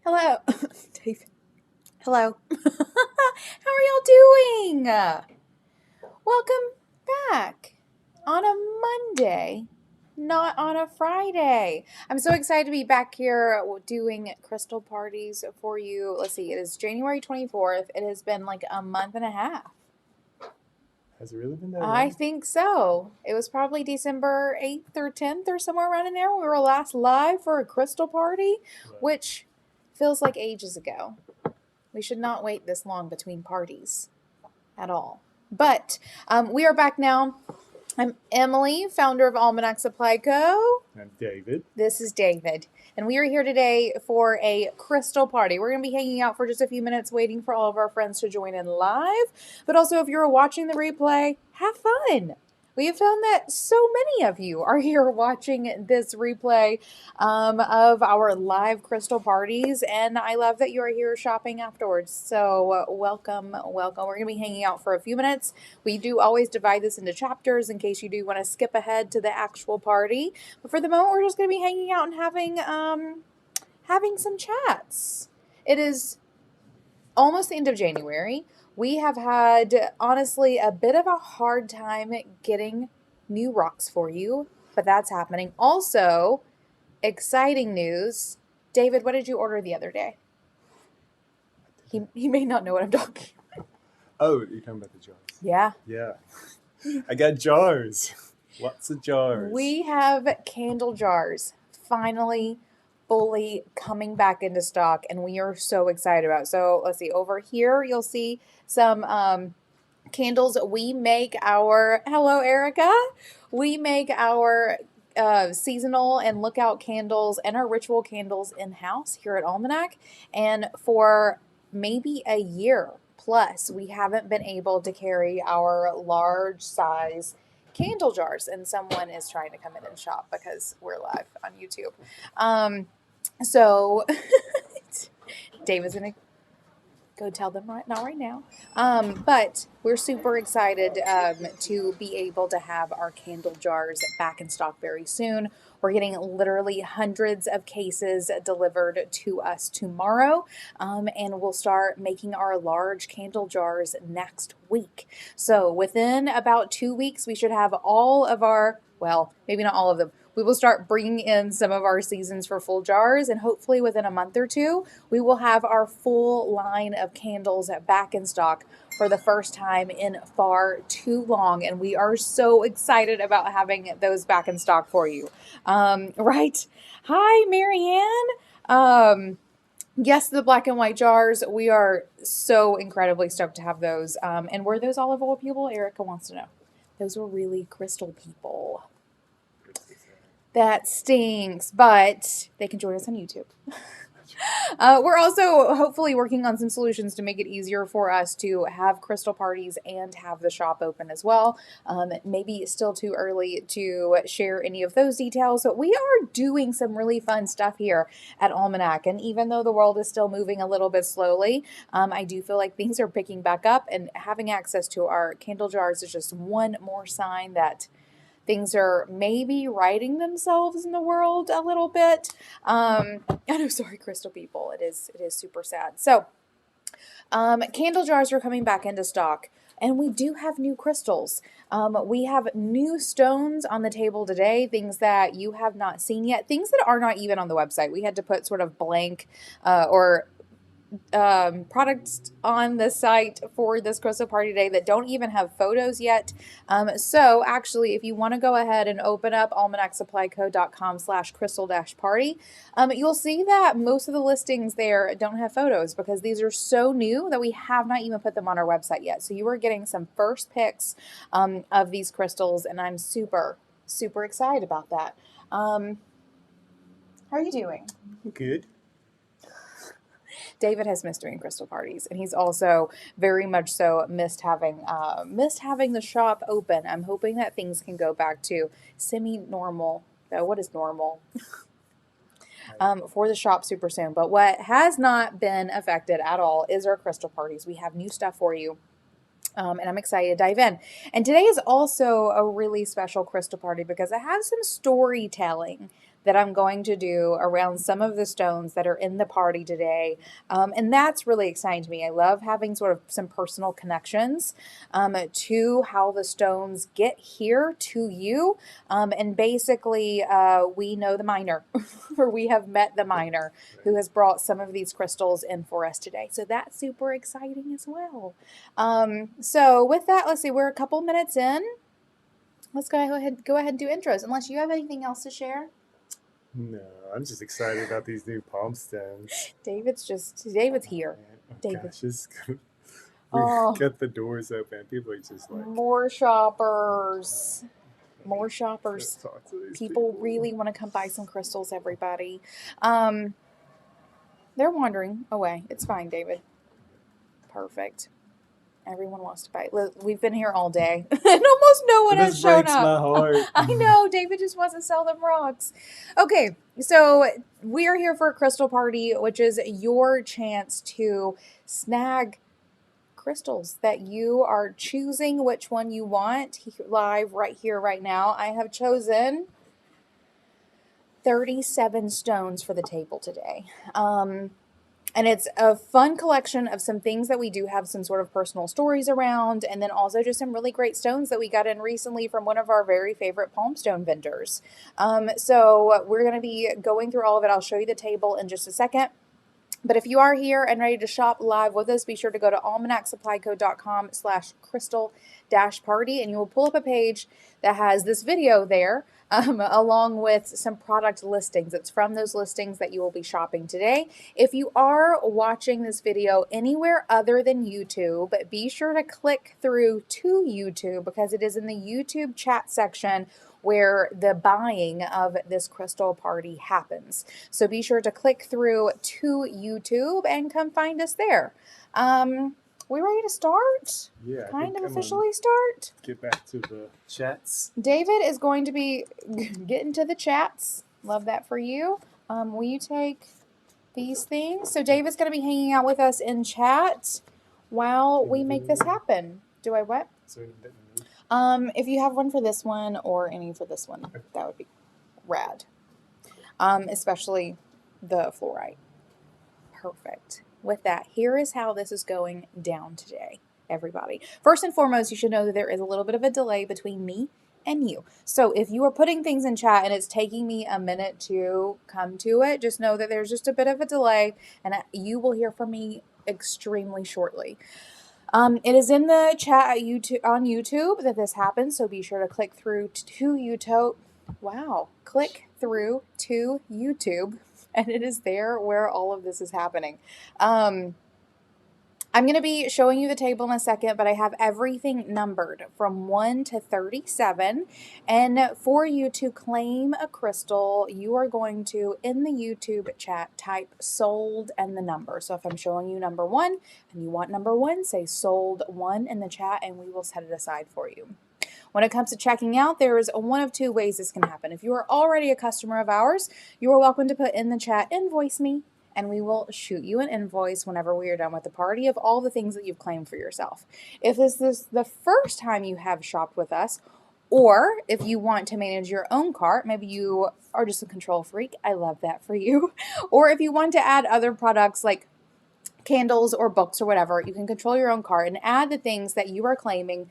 Hello. David. Hello. How are y'all doing? Welcome back on a Monday, not on a Friday. I'm so excited to be back here doing crystal parties for you. Let's see, it is January 24th. It has been like a month and a half. Has it really been that I long? think so. It was probably December 8th or 10th or somewhere around in there when we were last live for a crystal party, Wow. which feels like ages ago. We should not wait this long between parties at all. But we are back now. I'm Emily, founder of Almanac Supply Co. I'm David. This is David. And we are here today for a crystal party. We're going to be hanging out for just a few minutes waiting for all of our friends to join in live. But also, if you're watching the replay, have fun. We have found that so many of you are here watching this replay of our live crystal parties, and I love that you are here shopping afterwards. So welcome, welcome. We're going to be hanging out for a few minutes. We do always divide this into chapters in case you do want to skip ahead to the actual party. But for the moment, we're just going to be hanging out and having some chats. It is almost the end of January. We have had, honestly, a bit of a hard time getting new rocks for you, but that's happening. Also, exciting news. David, what did you order the other day? He may not know what I'm talking about. Oh, you're talking about the jars. Yeah. Yeah. I got jars. Lots of jars. We have candle jars finally fully coming back into stock, and we are so excited about it. So let's see, over here you'll see some candles. We make our, hello Erica, we make our seasonal and lookout candles and our ritual candles in-house here at Almanac, and for maybe a year plus we haven't been able to carry our large size candle jars, and someone is trying to come in and shop because we're live on YouTube. So David's gonna go tell them right now. But we're super excited to be able to have our candle jars back in stock very soon. We're getting literally hundreds of cases delivered to us tomorrow, and we'll start making our large candle jars next week. So within about 2 weeks, we should have all of our, well, maybe not all of them. We will start bringing in some of our seasons for full jars, and hopefully within a month or two, we will have our full line of candles back in stock for the first time in far too long. And we are so excited about having those back in stock for you. Right? Hi, Marianne. Yes, the black and white jars. We are so incredibly stoked to have those. And were those olive oil people? Erica wants to know. Those were really crystal people. That stinks, but they can join us on YouTube. We're also hopefully working on some solutions to make it easier for us to have crystal parties and have the shop open as well. Maybe it's still too early to share any of those details, but we are doing some really fun stuff here at Almanac. And even though the world is still moving a little bit slowly, I do feel like things are picking back up, and having access to our candle jars is just one more sign that things are maybe righting themselves in the world a little bit. I know, sorry, crystal people. It is super sad. So, candle jars are coming back into stock, and we do have new crystals. We have new stones on the table today, things that you have not seen yet, things that are not even on the website. We had to put sort of blank or products on the site for this crystal party today that don't even have photos yet. So actually, if you want to go ahead and open up almanacsupplyco.com/crystal-party, you'll see that most of the listings there don't have photos because these are so new that we have not even put them on our website yet. So you are getting some first picks of these crystals, and I'm super, super excited about that. How are you doing? Good. David has missed doing crystal parties, and he's also very much so missed having the shop open. I'm hoping that things can go back to semi-normal. What is normal? For the shop super soon. But what has not been affected at all is our crystal parties. We have new stuff for you. And I'm excited to dive in. And today is also a really special crystal party because I have some storytelling that I'm going to do around some of the stones that are in the party today. And that's really exciting to me. I love having sort of some personal connections to how the stones get here to you. And basically, we know the miner, or we have met the miner who has brought some of these crystals in for us today. So that's super exciting as well. So with that, let's see, we're a couple minutes in. Let's go ahead and do intros, unless you have anything else to share. No, I'm just excited about these new palm stones. David's here. Oh, David. gosh, we Oh, got the doors open. People are just like, more shoppers. More shoppers. let's talk to these People really want to come buy some crystals, everybody. They're wandering away. It's fine, David. Perfect. Everyone wants to buy. We've been here all day, and almost no one has shown breaks up. my heart. I know. David just wants to sell them rocks. Okay, so we are here for a crystal party, which is your chance to snag crystals that you are choosing which one you want live right here, right now. I have chosen 37 stones for the table today. And it's a fun collection of some things that we do have some sort of personal stories around, and then also just some really great stones that we got in recently from one of our very favorite palm stone vendors. So we're going to be going through all of it. I'll show you the table in just a second. But if you are here and ready to shop live with us, be sure to go to almanacsupplyco.com/crystal-party, and you will pull up a page that has this video there, along with some product listings. It's from those listings that you will be shopping today. If you are watching this video anywhere other than YouTube, be sure to click through to YouTube, because it is in the YouTube chat section where the buying of this crystal party happens. So be sure to click through to YouTube and come find us there. We ready to start? Yeah, kind of officially start? Get back to the chats. David is going to be getting to the chats. Love that for you. Will you take these things? So David's going to be hanging out with us in chat while we make this happen. Do I what? If you have one for this one or any for this one, that would be rad. Especially the fluorite. Perfect. With that, here is how this is going down today, everybody. First and foremost, you should know that there is a little bit of a delay between me and you. So if you are putting things in chat and it's taking me a minute to come to it, just know that there's just a bit of a delay, and you will hear from me extremely shortly. It is in the chat at on YouTube that this happens, so be sure to click through to YouTube. Wow, click through to YouTube, and it is there where all of this is happening. I'm going to be showing you the table in a second, but I have everything numbered from 1 to 37. And for you to claim a crystal, you are going to, in the YouTube chat, type sold and the number. So if I'm showing you number 1 and you want number 1, say sold 1 in the chat and we will set it aside for you. When it comes to checking out, there is one of two ways this can happen. If you are already a customer of ours, you are welcome to put in the chat, invoice me, and we will shoot you an invoice whenever we are done with the party of all the things that you've claimed for yourself. If this is the first time you have shopped with us, or if you want to manage your own cart, maybe you are just a control freak, I love that for you. Or if you want to add other products like candles or books or whatever, you can control your own cart and add the things that you are claiming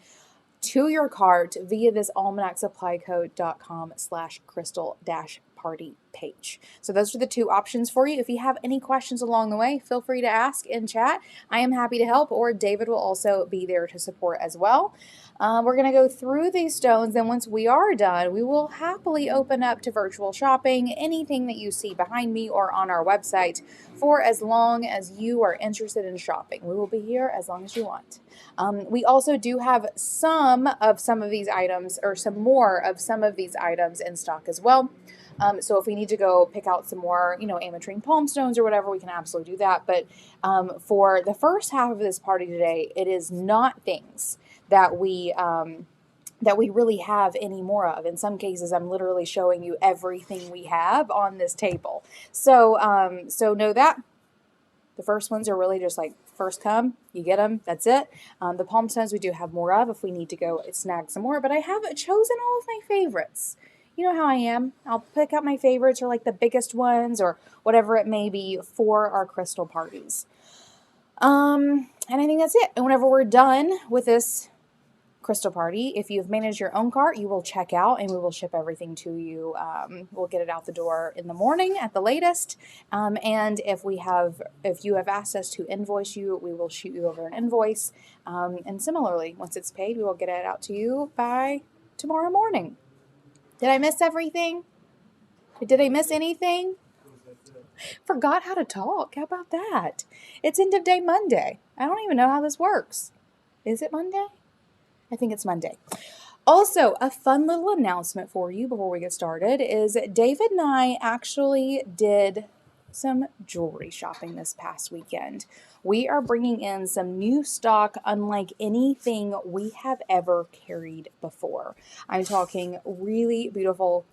to your cart via this almanacsupplyco.com/crystal-party page. So those are the two options for you. If you have any questions along the way, feel free to ask in chat. I am happy to help, or David will also be there to support as well. We're going to go through these stones, and once we are done, we will happily open up to virtual shopping, anything that you see behind me or on our website, for as long as you are interested in shopping. We will be here as long as you want. We also do have some of these items, or some more of some of these items in stock as well. So if we need to go pick out some more, ametrine palm stones or whatever, we can absolutely do that. But for the first half of this party today, it is not things that we really have any more of. In some cases, I'm literally showing you everything we have on this table. So know that the first ones are really just like first come, you get them, that's it. The palm stones we do have more of if we need to go snag some more, but I have chosen all of my favorites. you know how I am. I'll pick out my favorites or like the biggest ones or whatever it may be for our crystal parties. And I think that's it. And whenever we're done with this crystal party, if you've managed your own cart, you will check out and we will ship everything to you. We'll get it out the door in the morning at the latest. And if you have asked us to invoice you, we will shoot you over an invoice. And similarly, once it's paid, we will get it out to you by tomorrow morning. Did I miss everything? Did I miss anything? Forgot how to talk. How about that? It's end of day Monday. I don't even know how this works. Is it Monday? I think it's Monday. Also, a fun little announcement for you before we get started is David and I actually did some jewelry shopping this past weekend. We are bringing in some new stock unlike anything we have ever carried before. I'm talking really beautiful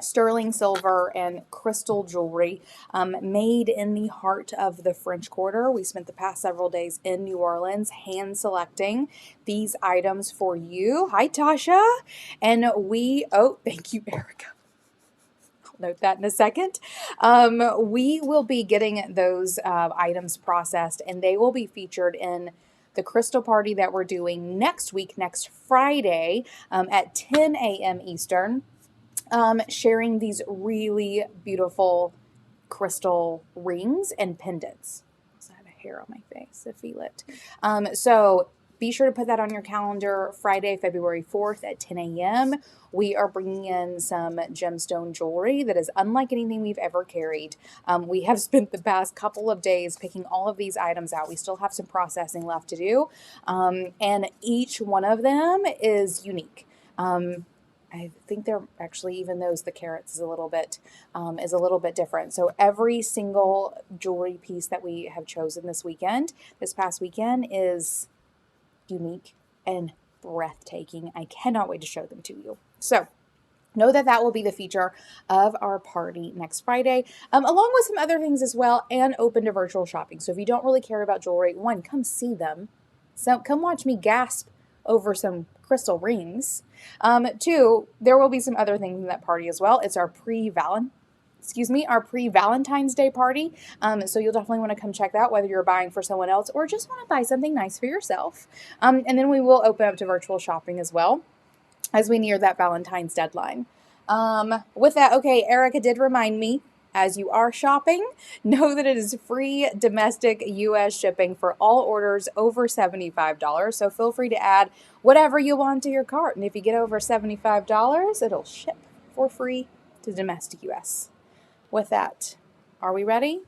sterling silver and crystal jewelry made in the heart of the French Quarter. We spent the past several days in New Orleans hand selecting these items for you. Hi, Tasha. And thank you, Erica. I'll note that in a second. We will be getting those items processed and they will be featured in the crystal party that we're doing next week, next Friday at 10 a.m. Eastern. Sharing these really beautiful crystal rings and pendants. I have a hair on my face, I feel it. So be sure to put that on your calendar, Friday, February 4th at 10 a.m. We are bringing in some gemstone jewelry that is unlike anything we've ever carried. We have spent the past couple of days picking all of these items out. We still have some processing left to do, and each one of them is unique. I think they're actually, even those, the carats is a little bit different. So every single jewelry piece that we have chosen this past weekend is unique and breathtaking. I cannot wait to show them to you. So know that will be the feature of our party next Friday, along with some other things as well, and open to virtual shopping. So if you don't really care about jewelry, one, come see them. So come watch me gasp over some crystal rings. Two, there will be some other things in that party as well. It's our pre-Valentine's Day party. So you'll definitely want to come check that, whether you're buying for someone else or just want to buy something nice for yourself. And then we will open up to virtual shopping as well as we near that Valentine's deadline. With that, okay, Erica did remind me, as you are shopping, know that it is free domestic U.S. shipping for all orders over $75. So feel free to add whatever you want to your cart. And if you get over $75, it'll ship for free to domestic U.S. With that, are we ready?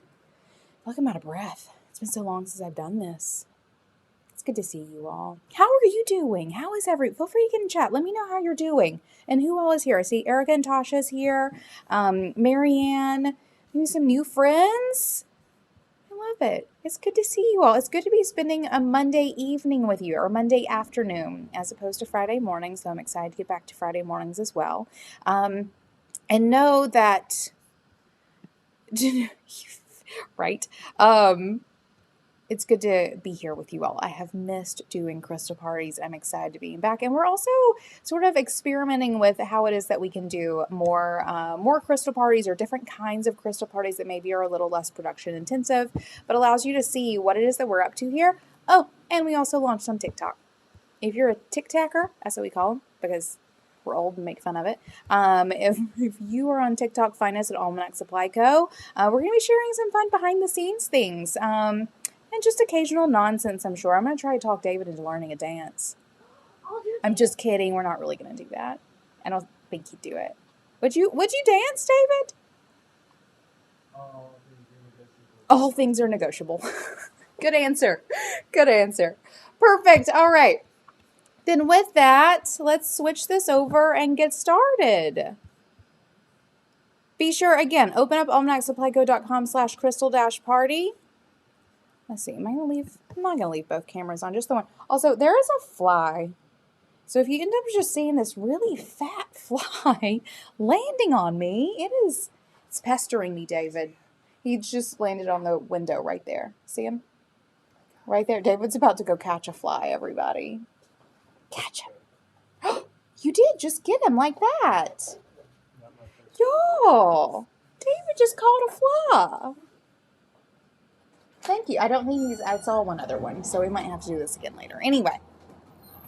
Look, I'm out of breath. It's been so long since I've done this. It's good to see you all. How are you doing? How is feel free to get in chat. Let me know how you're doing and who all is here. I see Erica and Tasha's here. Marianne, maybe some new friends. I love it. It's good to see you all. It's good to be spending a Monday evening with you, or Monday afternoon as opposed to Friday morning. So I'm excited to get back to Friday mornings as well. And know that, right? It's good to be here with you all. I have missed doing crystal parties. I'm excited to be back. And we're also sort of experimenting with how it is that we can do more crystal parties, or different kinds of crystal parties that maybe are a little less production intensive, but allows you to see what it is that we're up to here. Oh, and we also launched on TikTok. If you're a TikToker, that's what we call them, because we're old and make fun of it. If you are on TikTok, find us at Almanac Supply Co. We're going to be sharing some fun behind the scenes things. And just occasional nonsense, I'm sure. I'm going to try to talk David into learning a dance. I'm just kidding. We're not really going to do that. I don't think he'd do it. Would you dance, David? All things are negotiable. Good answer. Good answer. Perfect. All right. Then with that, let's switch this over and get started. Be sure, again, open up almanacsupplyco.com/crystal-party. Let's see, am I going to leave? I'm not going to leave both cameras on, just the one. Also, there is a fly. So if you end up just seeing this really fat fly landing on me, it's pestering me, David. He just landed on the window right there. See him? Right there. David's about to go catch a fly, everybody. Catch him. You did just get him like that. Y'all, David just caught a fly. Thank you. I don't think I saw one other one, so we might have to do this again later. Anyway,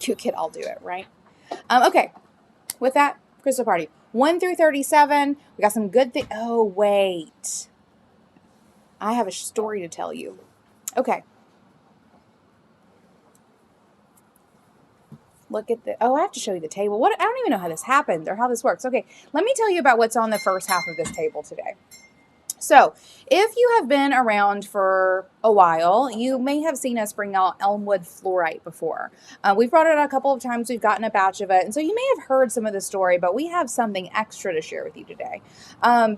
cute kid, I'll do it, right? Okay, with that, Crystal Party. 1 through 37, we got some good things. Oh, wait. I have a story to tell you. Okay. Look at the, oh, I have to show you the table. What? I don't even know how this happened or how this works. Okay, let me tell you about what's on the first half of this table today. So, if you have been around for a while, you may have seen us bring out Elmwood fluorite before. We've brought it out a couple of times. We've gotten a batch of it. And so you may have heard some of the story, but we have something extra to share with you today.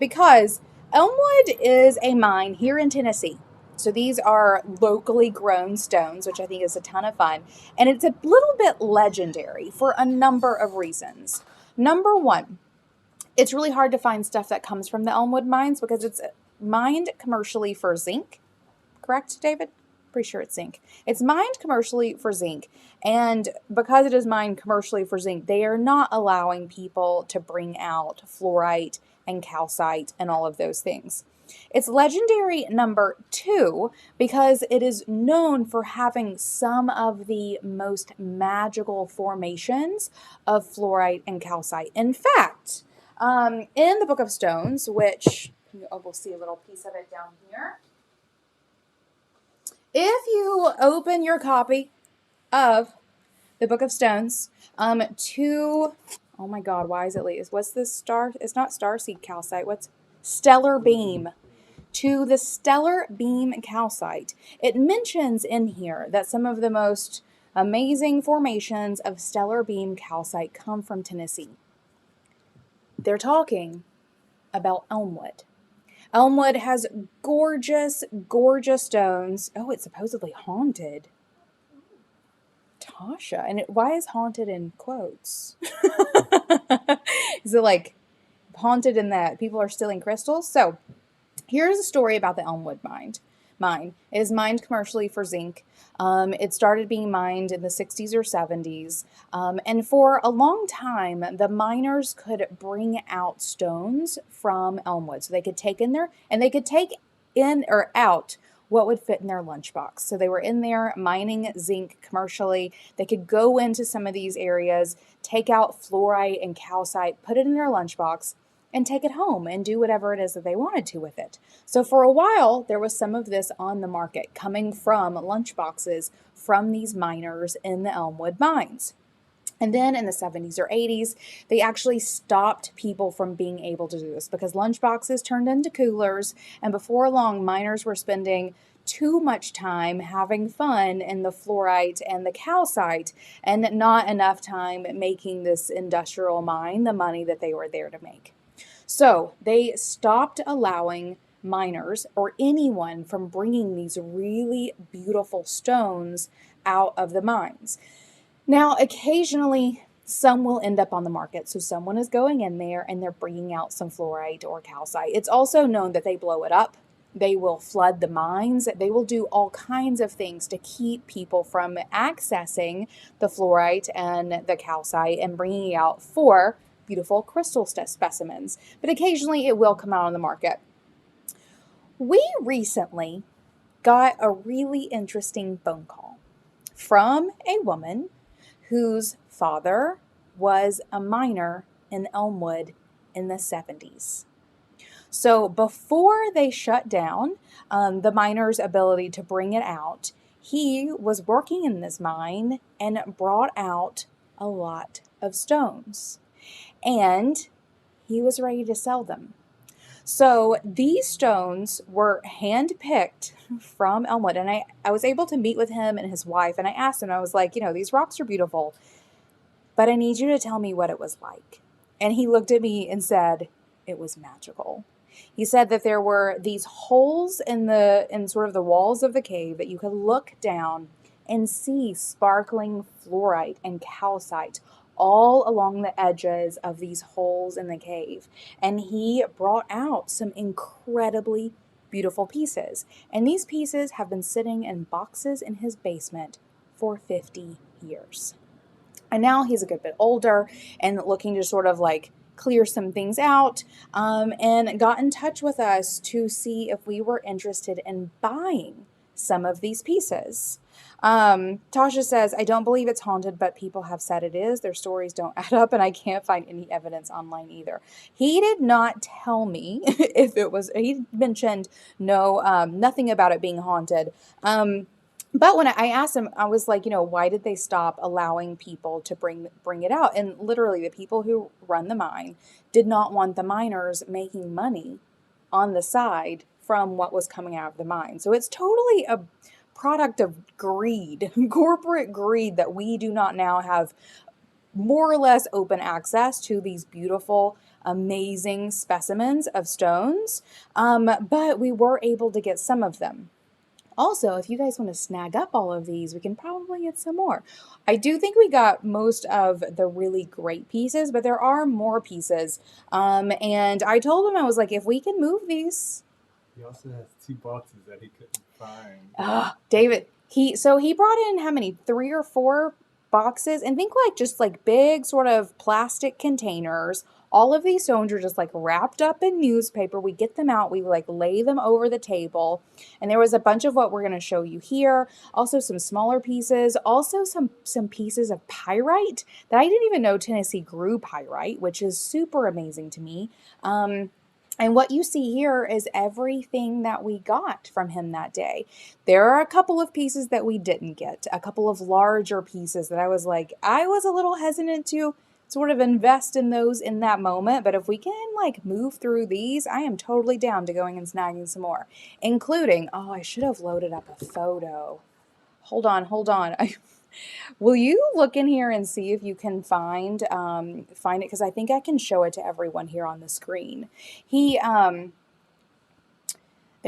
Because Elmwood is a mine here in Tennessee. So these are locally grown stones, which I think is a ton of fun. And it's a little bit legendary for a number of reasons. Number one, it's really hard to find stuff that comes from the Elmwood mines because it's mined commercially for zinc. Correct, David? Pretty sure it's zinc. It's mined commercially for zinc. And because it is mined commercially for zinc, they are not allowing people to bring out fluorite and calcite and all of those things. It's legendary, number two, because it is known for having some of the most magical formations of fluorite and calcite. In fact, in the Book of Stones, which we'll see a little piece of it down here. If you open your copy of the Book of Stones to, oh my God, why is it late? What's this star? It's not starseed calcite. What's stellar beam? To the stellar beam calcite. It mentions in here that some of the most amazing formations of stellar beam calcite come from Tennessee. They're talking about Elmwood. Elmwood has gorgeous, gorgeous stones. Oh, it's supposedly haunted. Tasha. And why is haunted in quotes? Is it like haunted in that people are stealing crystals? So here's a story about the Elmwood mine. It is mined commercially for zinc. It started being mined in the 60s or 70s. And for a long time, the miners could bring out stones from Elmwood. So they could take in there, and they could take in or out what would fit in their lunchbox. So they were in there mining zinc commercially. They could go into some of these areas, take out fluorite and calcite, put it in their lunchbox, and take it home and do whatever it is that they wanted to with it. So for a while, there was some of this on the market coming from lunchboxes from these miners in the Elmwood mines. And then in the 70s or 80s, they actually stopped people from being able to do this because lunchboxes turned into coolers, and before long, miners were spending too much time having fun in the fluorite and the calcite and not enough time making this industrial mine the money that they were there to make. So they stopped allowing miners or anyone from bringing these really beautiful stones out of the mines. Now, occasionally, some will end up on the market. So someone is going in there and they're bringing out some fluorite or calcite. It's also known that they blow it up. They will flood the mines. They will do all kinds of things to keep people from accessing the fluorite and the calcite and bringing it out for beautiful crystal specimens, but occasionally it will come out on the market. We recently got a really interesting phone call from a woman whose father was a miner in Elmwood in the 70s. So before they shut down the miner's ability to bring it out, he was working in this mine and brought out a lot of stones. And he was ready to sell them. So these stones were hand-picked from Elmwood. And I was able to meet with him and his wife. And I asked him, I was like, these rocks are beautiful, but I need you to tell me what it was like. And he looked at me and said, it was magical. He said that there were these holes in sort of the walls of the cave that you could look down and see sparkling fluorite and calcite all along the edges of these holes in the cave. And he brought out some incredibly beautiful pieces. And these pieces have been sitting in boxes in his basement for 50 years. And now he's a good bit older and looking to sort of like clear some things out, and got in touch with us to see if we were interested in buying some of these pieces. Tasha says, I don't believe it's haunted, but people have said it is. Their stories don't add up, and I can't find any evidence online either. He did not tell me if it was, he mentioned nothing about it being haunted. But when I asked him, I was like, why did they stop allowing people to bring it out? And literally, the people who run the mine did not want the miners making money on the side from what was coming out of the mine. So it's totally a product of greed, corporate greed, that we do not now have more or less open access to these beautiful, amazing specimens of stones. But we were able to get some of them. Also, if you guys want to snag up all of these, we can probably get some more. I do think we got most of the really great pieces, but there are more pieces. And I told him, I was like, if we can move these. He also has 2 boxes that he couldn't find. David, he brought in how many? 3 or 4 boxes, and think just big sort of plastic containers. All of these stones are just wrapped up in newspaper. We get them out, we lay them over the table, and there was a bunch of what we're going to show you here. Also some smaller pieces, also some pieces of pyrite that I didn't even know Tennessee grew pyrite, which is super amazing to me. And what you see here is everything that we got from him that day. There are a couple of pieces that we didn't get, a couple of larger pieces that I was a little hesitant to sort of invest in those in that moment. But if we can move through these, I am totally down to going and snagging some more, including, I should have loaded up a photo. Hold on. Will you look in here and see if you can find it? Because I think I can show it to everyone here on the screen. There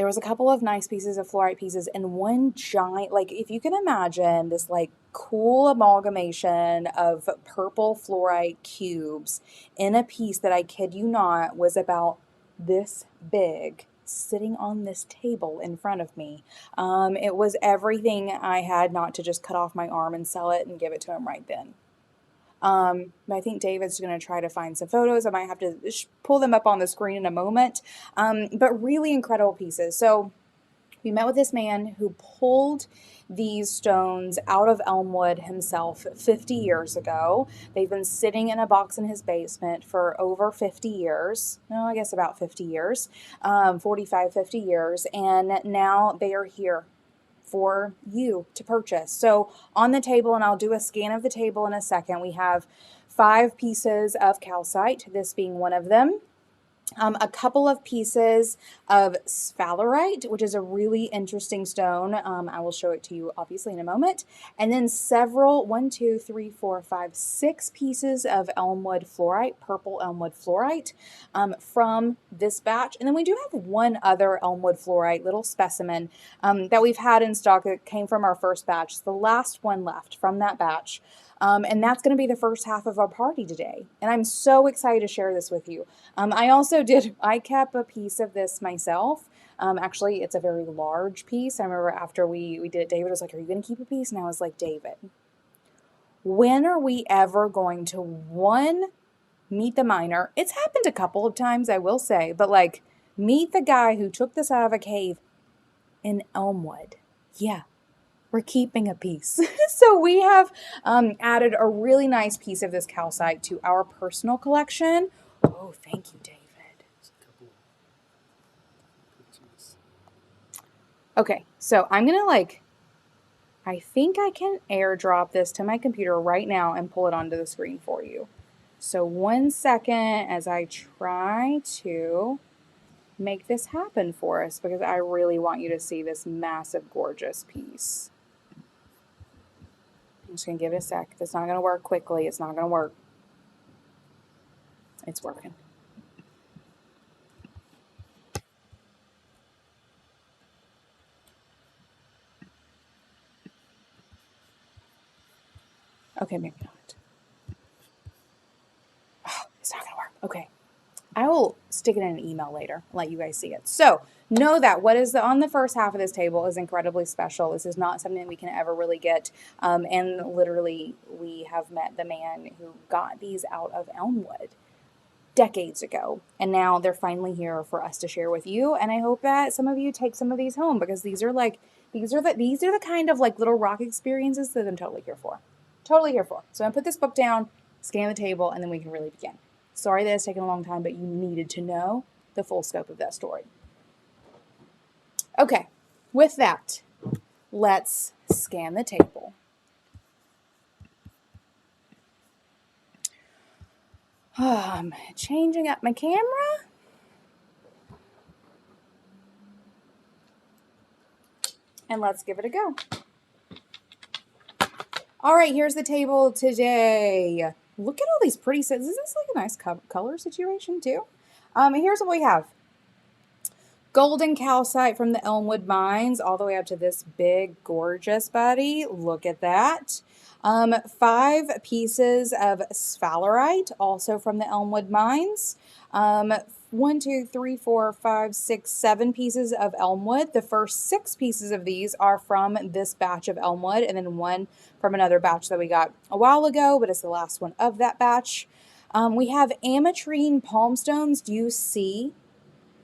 was a couple of nice pieces of fluorite pieces and one giant, if you can imagine this cool amalgamation of purple fluorite cubes in a piece that, I kid you not, was about this big, sitting on this table in front of me. It was everything I had not to just cut off my arm and sell it and give it to him right then. I think David's going to try to find some photos. I might have to pull them up on the screen in a moment. But really incredible pieces. So we met with this man who pulled these stones out of Elmwood himself 50 years ago. They've been sitting in a box in his basement for over 50 years. No, I guess about 50 years, 45, 50 years. And now they are here for you to purchase. So on the table, and I'll do a scan of the table in a second, we have 5 pieces of calcite, this being one of them. A couple of pieces of sphalerite, which is a really interesting stone. I will show it to you obviously in a moment. And then several, 6 pieces of Elmwood fluorite, purple Elmwood fluorite, from this batch. And then we do have one other Elmwood fluorite little specimen that we've had in stock that came from our first batch. It's the last one left from that batch. And that's going to be the first half of our party today. And I'm so excited to share this with you. I kept a piece of this myself. Actually, it's a very large piece. I remember after we did it, David was like, are you going to keep a piece? And I was like, David, when are we ever going to, one, meet the miner? It's happened a couple of times, I will say, but meet the guy who took this out of a cave in Elmwood. Yeah. We're keeping a piece. So we have added a really nice piece of this calcite to our personal collection. Oh, thank you, David. Okay, so I'm going to I think I can airdrop this to my computer right now and pull it onto the screen for you. So 1 second as I try to make this happen for us, because I really want you to see this massive, gorgeous piece. I'm just going to give it a sec. It's not going to work quickly. It's not going to work. It's working. Okay, maybe not. Oh, it's not going to work. Okay. I will stick it in an email later and let you guys see it. So know that what is on the first half of this table is incredibly special. This is not something that we can ever really get. And literally, we have met the man who got these out of Elmwood. decades ago, and now they're finally here for us to share with you. And I hope that some of you take some of these home, because these are the kind of like little rock experiences that I'm totally here for. Totally here for. So I'm gonna put this book down, scan the table, and then we can really begin. Sorry that it's taken a long time, but you needed to know the full scope of that story. Okay, with that, let's scan the table. I'm changing up my camera. And let's give it a go. All right, here's the table today. Look at all these pretty sets. Is this like a nice color situation too? Here's what we have. Golden calcite from the Elmwood mines, all the way up to this big, gorgeous buddy. Look at that. 5 pieces of sphalerite, also from the Elmwood mines. 1, 2, 3, 4, 5, 6, 7 pieces of Elmwood. The first 6 pieces of these are from this batch of Elmwood, and then 1 from another batch that we got a while ago, but it's the last one of that batch. We have ametrine palm stones. Do you see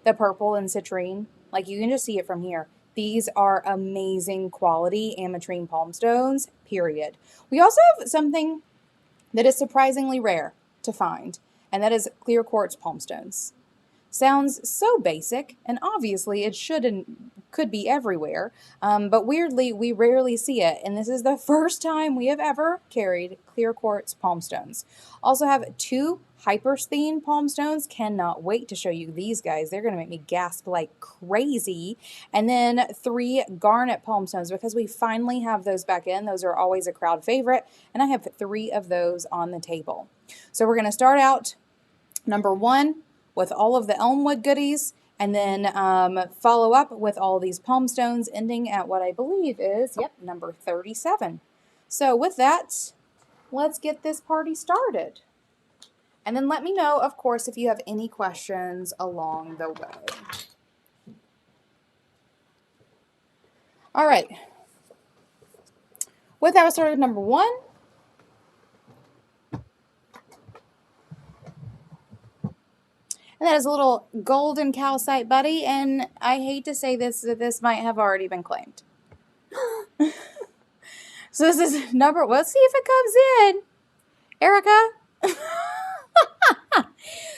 the purple and citrine? Like, you can just see it from here. These are amazing quality ametrine palm stones, period. We also have something that is surprisingly rare to find, and that is clear quartz palm stones. Sounds so basic, and obviously it should and could be everywhere, but weirdly, we rarely see it, and this is the first time we have ever carried clear quartz palm stones. Also have 2 hypersthene palm stones. Cannot wait to show you these guys. They're going to make me gasp like crazy. And then 3 garnet palm stones, because we finally have those back in. Those are always a crowd favorite, and I have 3 of those on the table. So we're going to start out number 1 with all of the Elmwood goodies, and then follow up with all these palm stones, ending at what I believe is, number 37. So with that, let's get this party started. And then let me know, of course, if you have any questions along the way. All right. With that, we started with number 1. And that is a little golden calcite buddy, and I hate to say this, that this might have already been claimed. So this is number, let's see if it comes in. Erica.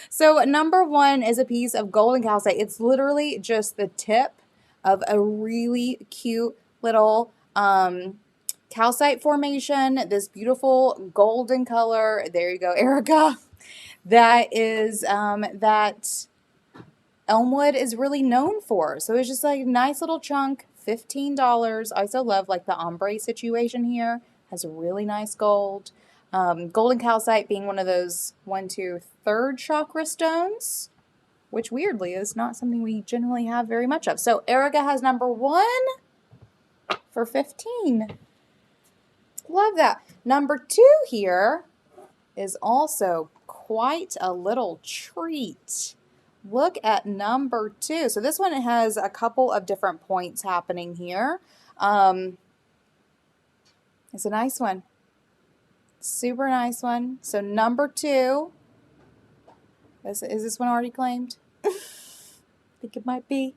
So number 1 is a piece of golden calcite. It's literally just the tip of a really cute little calcite formation. This beautiful golden color. There you go, Erica. That is that Elmwood is really known for. So it's just like a nice little chunk, $15. I also love like the ombre situation here. Has a really nice gold. Golden calcite being one of those 1, 2, 3rd chakra stones, which weirdly is not something we generally have very much of. So Erica has number 1 for 15. Love that. Number 2 here is also quite a little treat. Look at number 2. So this one has a couple of different points happening here. It's a nice one. Super nice one. So number 2. Is this one already claimed? I think it might be.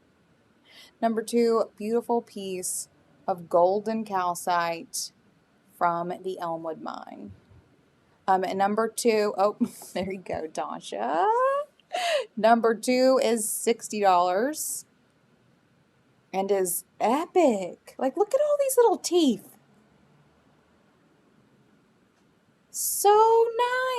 Number 2, beautiful piece of golden calcite from the Elmwood mine. And number 2, oh, there you go, Dasha. Number 2 is $60 and is epic. Like, look at all these little teeth. So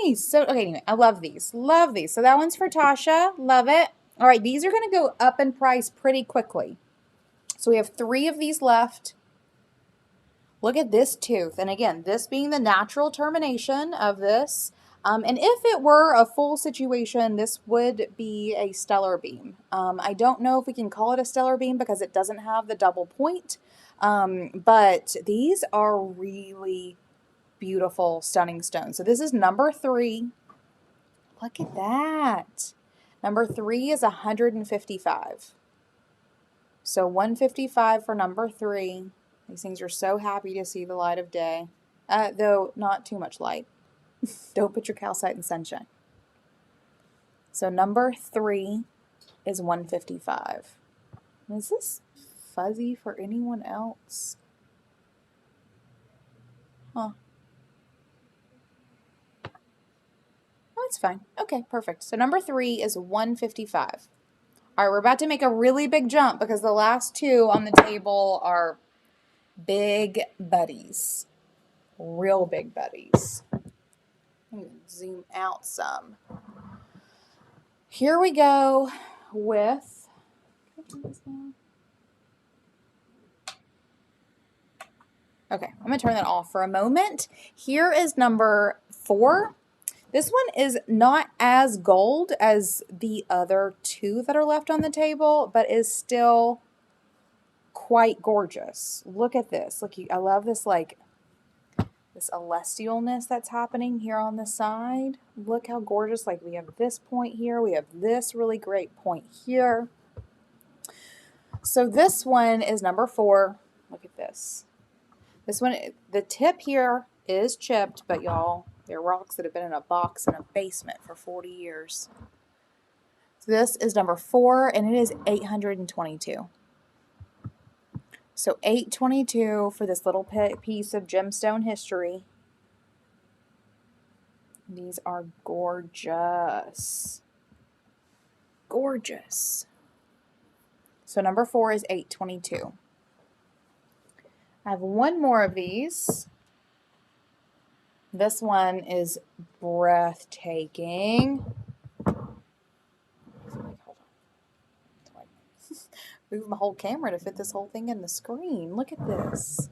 nice. So, okay, anyway, I love these. Love these. So that one's for Tasha. Love it. All right, these are going to go up in price pretty quickly. So we have 3 of these left. Look at this tooth. And again, this being the natural termination of this. And if it were a full situation, this would be a stellar beam. I don't know if we can call it a stellar beam because it doesn't have the double point. But these are really beautiful, stunning stones. So this is number 3. Look at that. Number 3 is $155. So $155 for number 3. These things are so happy to see the light of day. Though not too much light. Don't put your calcite in sunshine. So number 3 is 155. Is this fuzzy for anyone else? Huh. Oh, it's fine. Okay, perfect. So number 3 is 155. All right, we're about to make a really big jump because the last 2 on the table are big buddies. Real big buddies. Let me zoom out some. Here we go with... Okay, I'm going to turn that off for a moment. Here is number 4. This one is not as gold as the other 2 that are left on the table, but is still quite gorgeous. Look at this. Look, I love this, like, this celestialness that's happening here on the side. Look how gorgeous. Like, we have this point here. We have this really great point here. So this one is number 4. Look at this. This one, the tip here is chipped, but y'all, they're rocks that have been in a box in a basement for 40 years. So this is number 4, and it is 822. So 822 for this little piece of gemstone history. These are gorgeous. Gorgeous. So number 4 is 822. I have one more of these. This one is breathtaking. Hold on. Move my whole camera to fit this whole thing in the screen. Look at this.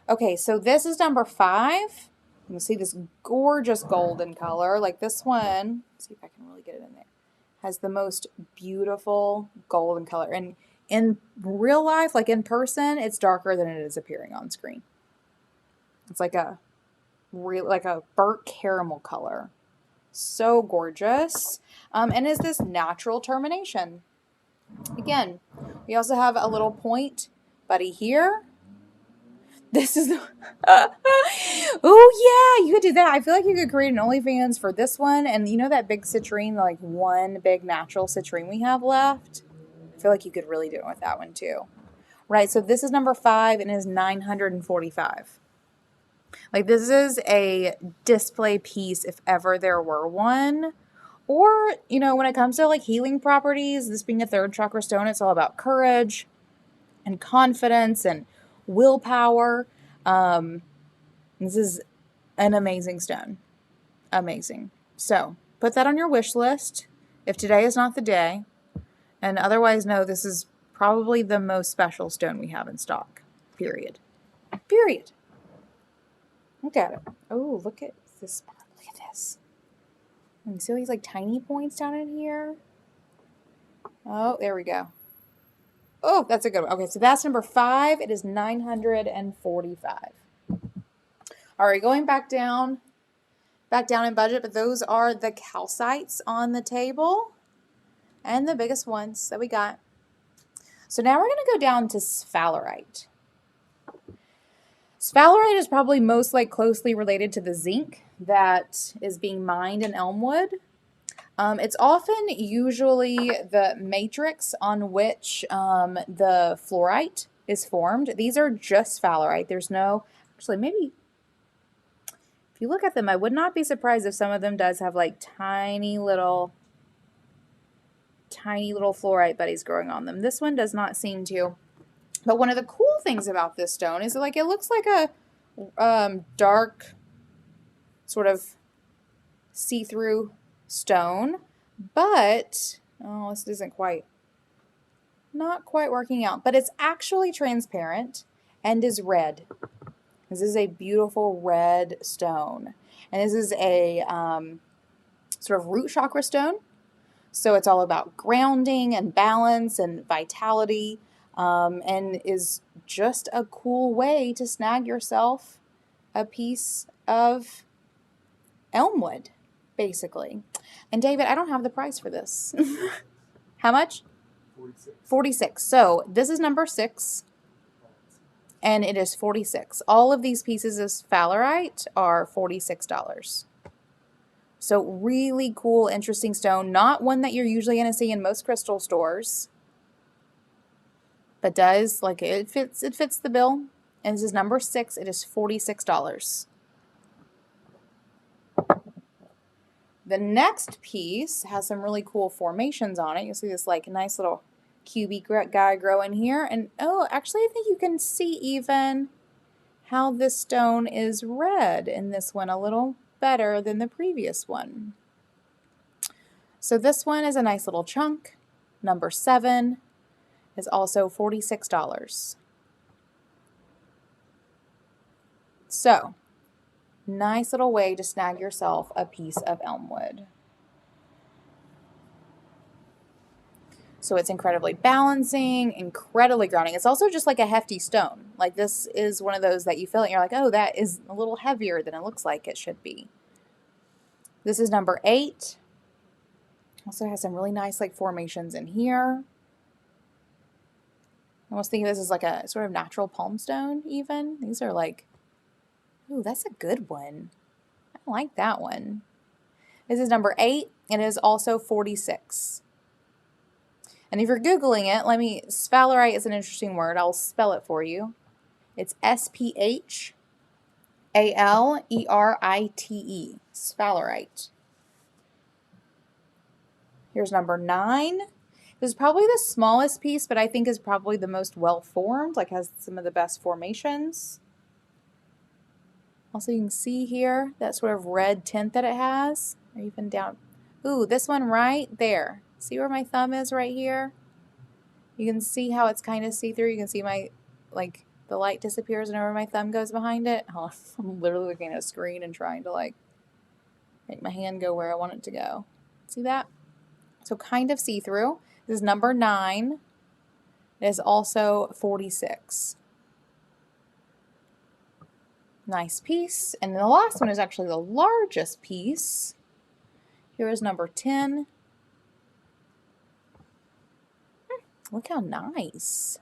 Okay, so this is number 5. You can see this gorgeous golden color. Like this one, let's see if I can really get it in there, has the most beautiful golden color. And in real life, like in person, it's darker than it is appearing on screen. It's like a burnt caramel color. So gorgeous. And is this natural termination. Again, we also have a little point buddy here. This is oh yeah, you could do that. I feel like you could create an OnlyFans for this one. And you know that big citrine, like one big natural citrine we have left? I feel like you could really do it with that one too. Right, so this is number 5 and is 945. Like this is a display piece if ever there were one. Or, you know, when it comes to like healing properties, this being a 3rd chakra stone, it's all about courage and confidence and willpower. This is an amazing stone. Amazing. So put that on your wish list if today is not the day. And otherwise, no, this is probably the most special stone we have in stock. Period. Period. Look at it. Oh, look at this. Look at this. You see all these like tiny points down in here? Oh, there we go. Oh, that's a good one. Okay, so that's number 5. It is 945. All right, going back down in budget, but those are the calcites on the table and the biggest ones that we got. So now we're going to go down to sphalerite. Sphalerite is probably most closely related to the zinc that is being mined in Elmwood. It's often usually the matrix on which the fluorite is formed. These are just sphalerite. There's no, actually maybe, if you look at them, I would not be surprised if some of them does have like tiny little fluorite buddies growing on them. This one does not seem to. But one of the cool things about this stone is like it looks like a dark sort of see-through stone, but oh, this isn't not quite working out, but it's actually transparent and is red. This is a beautiful red stone, and this is a sort of root chakra stone, so it's all about grounding and balance and vitality, and is just a cool way to snag yourself a piece of Elmwood, basically. And David, I don't have the price for this. How much? 46. So this is number 6, and it is 46. All of these pieces of sphalerite are $46. So really cool, interesting stone. Not one that you're usually going to see in most crystal stores, but does, like, it fits the bill. And this is number 6. It is $46. The next piece has some really cool formations on it. You'll see this like nice little cubey guy growing here. And oh, actually I think you can see even how this stone is red in this one a little better than the previous one. So this one is a nice little chunk. Number 7 is also $46. So, nice little way to snag yourself a piece of Elmwood. So it's incredibly balancing, incredibly grounding. It's also just like a hefty stone. Like this is one of those that you feel it and you're like, oh, that is a little heavier than it looks like it should be. This is number 8. Also has some really nice like formations in here. I was thinking this is like a sort of natural palm stone even. These are like, ooh, that's a good one. I like that one. This is number 8 and it is also 46. And if you're Googling it, sphalerite is an interesting word. I'll spell it for you. It's S-P-H-A-L-E-R-I-T-E, sphalerite. Here's number 9. This is probably the smallest piece, but I think is probably the most well-formed, like has some of the best formations. Also, you can see here that sort of red tint that it has, or even down. Ooh, this one right there. See where my thumb is right here? You can see how it's kind of see-through. You can see my, like, the light disappears whenever my thumb goes behind it. Oh, I'm literally looking at a screen and trying to, like, make my hand go where I want it to go. See that? So kind of see-through. This is number 9. It is also 46. Nice piece. And then the last one is actually the largest piece. Here is number 10. Look how nice.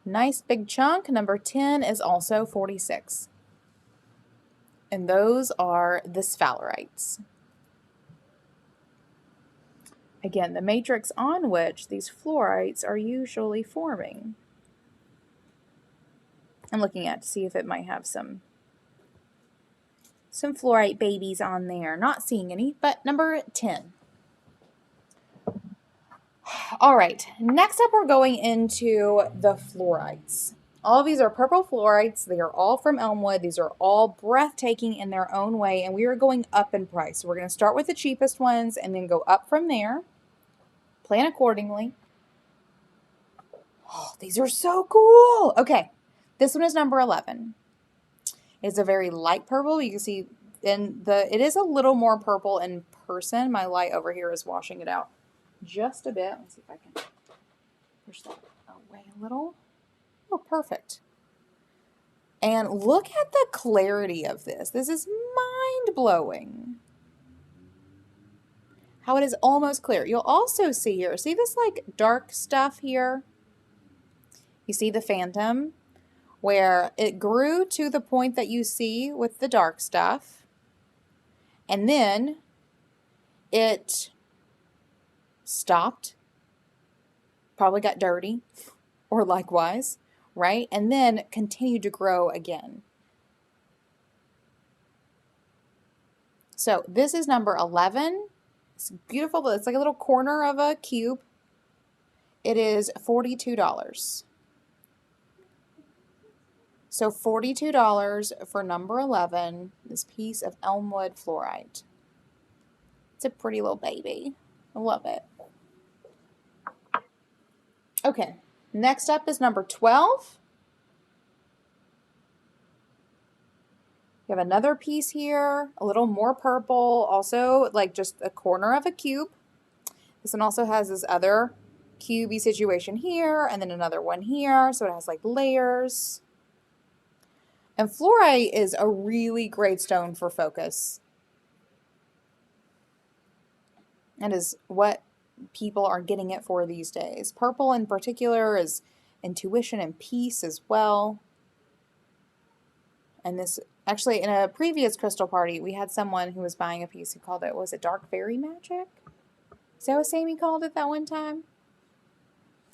Nice big chunk. Number 10 is also 46. And those are the sphalerites. Again, the matrix on which these fluorites are usually forming. I'm looking at to see if it might have some fluorite babies on there. Not seeing any, but number 10. All right, next up we're going into the fluorites. All of these are purple fluorites. They are all from Elmwood. These are all breathtaking in their own way, and we are going up in price. So we're going to start with the cheapest ones and then go up from there. Plan accordingly. Oh, these are so cool. Okay, this one is number 11. It's a very light purple. You can see it is a little more purple in person. My light over here is washing it out just a bit. Let's see if I can push that away a little. Oh, perfect. And look at the clarity of this. This is mind-blowing. How it is almost clear. You'll also see here, see this like dark stuff here? You see the phantom where it grew to the point that you see with the dark stuff. And then it stopped, probably got dirty, or likewise, right? And then continued to grow again. So this is number 11. It's beautiful. It's like a little corner of a cube. It is $42. So $42 for number 11, this piece of Elmwood fluorite. It's a pretty little baby. I love it. Okay, next up is number 12. You have another piece here, a little more purple, also like just a corner of a cube. This one also has this other cubey situation here, and then another one here, so it has like layers. And fluorite is a really great stone for focus. That is what people are getting it for these days. Purple in particular is intuition and peace as well. And this Actually, in a previous crystal party, we had someone who was buying a piece who called it, was it Dark Fairy Magic? Is that what Sammy called it that one time?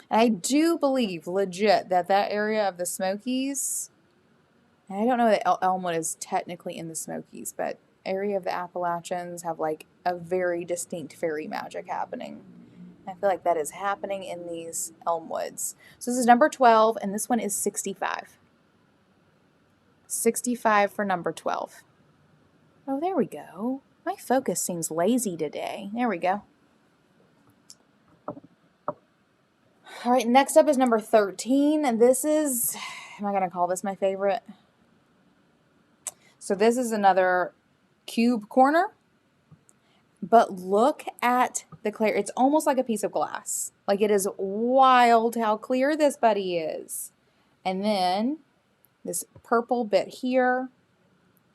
And I do believe, legit, that that area of the Smokies, and I don't know that Elmwood is technically in the Smokies, but area of the Appalachians have like a very distinct fairy magic happening. I feel like that is happening in these Elmwoods. So this is number 12, and this one is 65. 65 for number 12. Oh, there we go. My focus seems lazy today. There we go. All right, next up is number 13, and this is, am I going to call this my favorite? So this is another cube corner, but look at the clear. It's almost like a piece of glass. Like, it is wild how clear this buddy is. And then this purple bit here,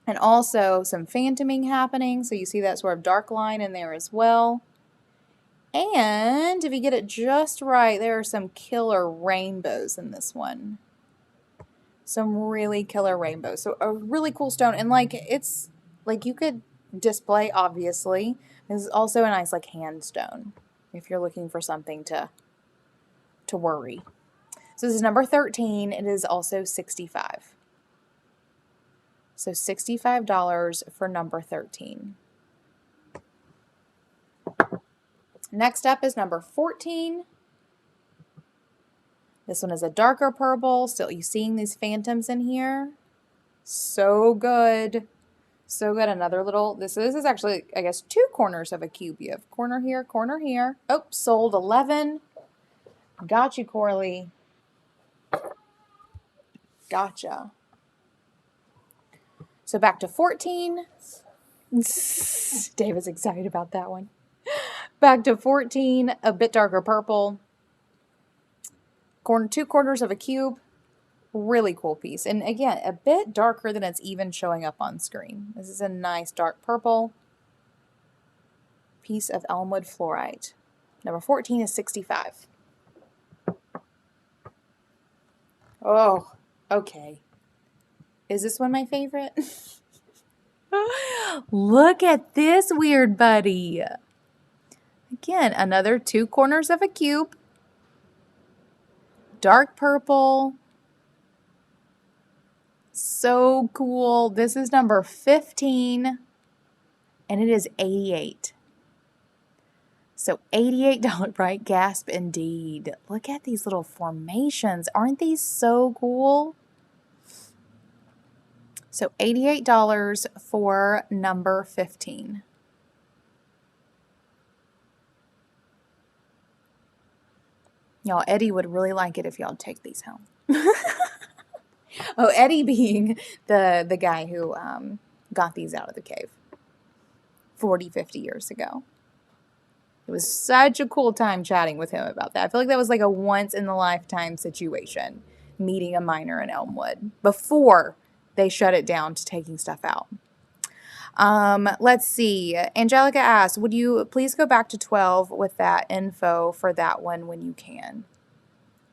and also some phantoming happening. So you see that sort of dark line in there as well. And if you get it just right, there are some killer rainbows in this one. Some really killer rainbows. So a really cool stone. And like, it's like you could display, obviously. This is also a nice like hand stone if you're looking for something to worry. So this is number 13. It is also 65. So $65 for number 13. Next up is number 14. This one is a darker purple. Still, you seeing these phantoms in here? So good. So good. Another little, this is actually, I guess, 2 corners of a cube. You have corner here, corner here. Oh, sold 11. Got you, Corley. Gotcha. So back to 14. Dave is excited about that one. Back to 14, a bit darker purple. 2 corners of a cube. Really cool piece. And again, a bit darker than it's even showing up on screen. This is a nice dark purple piece of Elmwood fluorite. Number 14 is 65. Oh, okay. Is this one my favorite? Look at this weird buddy. Again, another 2 corners of a cube. Dark purple. So cool. This is number 15, and it is 88. So $88, right? Gasp indeed. Look at these little formations. Aren't these so cool? So $88 for number 15. Y'all, Eddie would really like it if y'all take these home. Oh, Eddie being the guy who got these out of the cave 40, 50 years ago. It was such a cool time chatting with him about that. I feel like that was like a once-in-a-lifetime situation, meeting a miner in Elmwood before they shut it down to taking stuff out. Let's see. Angelica asks, would you please go back to 12 with that info for that one when you can?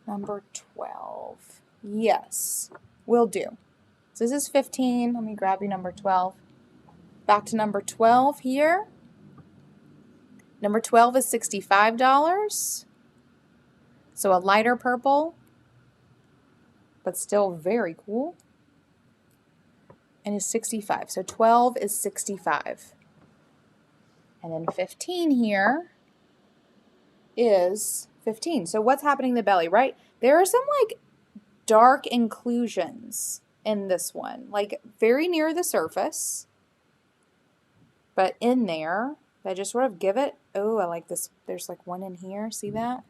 Number 12. Yes, will do. So this is 15. Let me grab you number 12. Back to number 12 here. Number 12 is $65. So a lighter purple, but still very cool. And is 65. So 12 is 65. And then 15 here is 15. So what's happening in the belly, right? There are some like dark inclusions in this one, like very near the surface, but in there that just sort of give it, oh, I like this. There's like one in here. See that?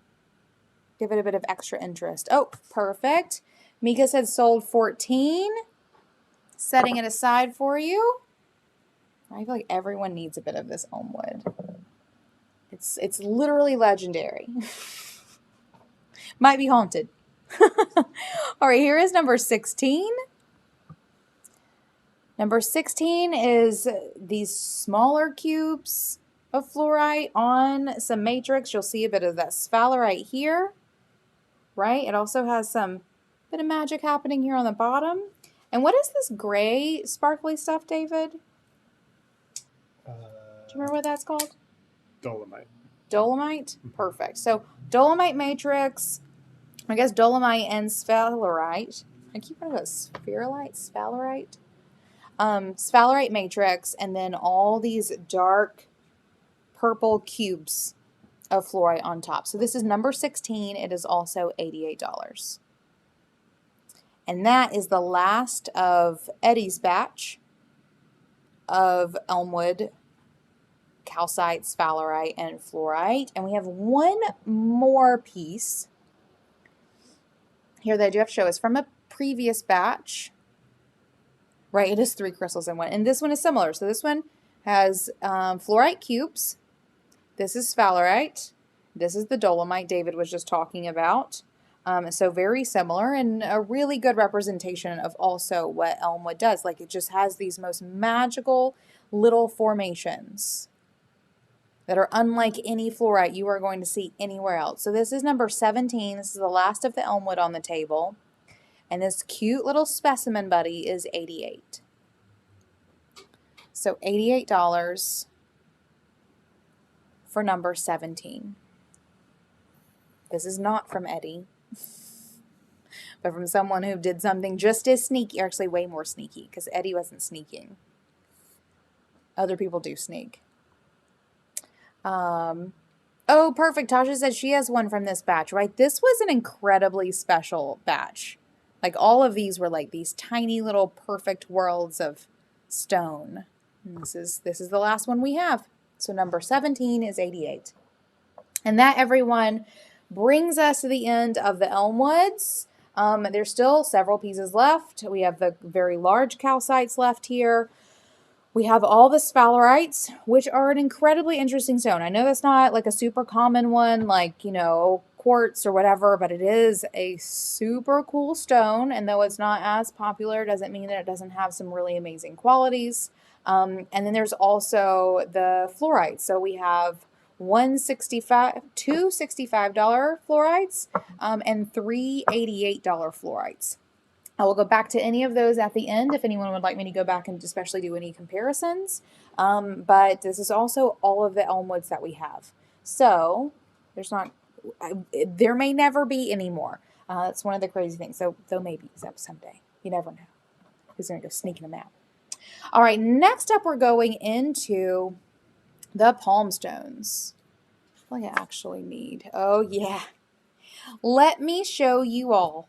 Give it a bit of extra interest. Oh, perfect. Mika said sold 14. Setting it aside for you. I feel like everyone needs a bit of this Elmwood. It's literally legendary. Might be haunted. All right, here is number 16. Number 16 is these smaller cubes of fluorite on some matrix. You'll see a bit of that sphalerite here, right? It also has some bit of magic happening here on the bottom. And what is this gray sparkly stuff, David? Do you remember what that's called? Dolomite. Dolomite? Perfect. So dolomite matrix, I guess dolomite and sphalerite. I keep wanting to go sphalerite. Sphalerite matrix, and then all these dark purple cubes of fluorite on top. So this is number 16. It is also $88. And that is the last of Eddie's batch of Elmwood calcite, sphalerite, and fluorite. And we have one more piece here that I do have to show. It's from a previous batch. Right, it is 3 crystals in one. And this one is similar. So this one has fluorite cubes. This is sphalerite. This is the dolomite David was just talking about. So very similar and a really good representation of also what Elmwood does. Like, it just has these most magical little formations that are unlike any fluorite you are going to see anywhere else. So this is number 17. This is the last of the Elmwood on the table. And this cute little specimen buddy is $88. So $88 for number 17. This is not from Eddie, but from someone who did something just as sneaky, or actually way more sneaky, because Eddie wasn't sneaking. Other people do sneak. Oh, perfect. Tasha said she has one from this batch, right? This was an incredibly special batch. Like, all of these were like these tiny little perfect worlds of stone. And this is the last one we have. So number 17 is 88. And that, everyone, brings us to the end of the Elmwoods. There's still several pieces left. We have the very large calcites left here. We have all the sphalerites, which are an incredibly interesting stone. I know that's not like a super common one, like, you know, quartz or whatever, but it is a super cool stone. And though it's not as popular, doesn't mean that it doesn't have some really amazing qualities. And then there's also the fluorites. So we have two $65 fluorites, and three $88 fluorites. I will go back to any of those at the end if anyone would like me to go back and especially do any comparisons. But this is also all of the Elmwoods that we have. So there may never be any more. That's one of the crazy things. So there may be someday. You never know who's going to go sneaking them out. All right, next up we're going into the palm stones. I feel like I actually need, oh yeah. Let me show you all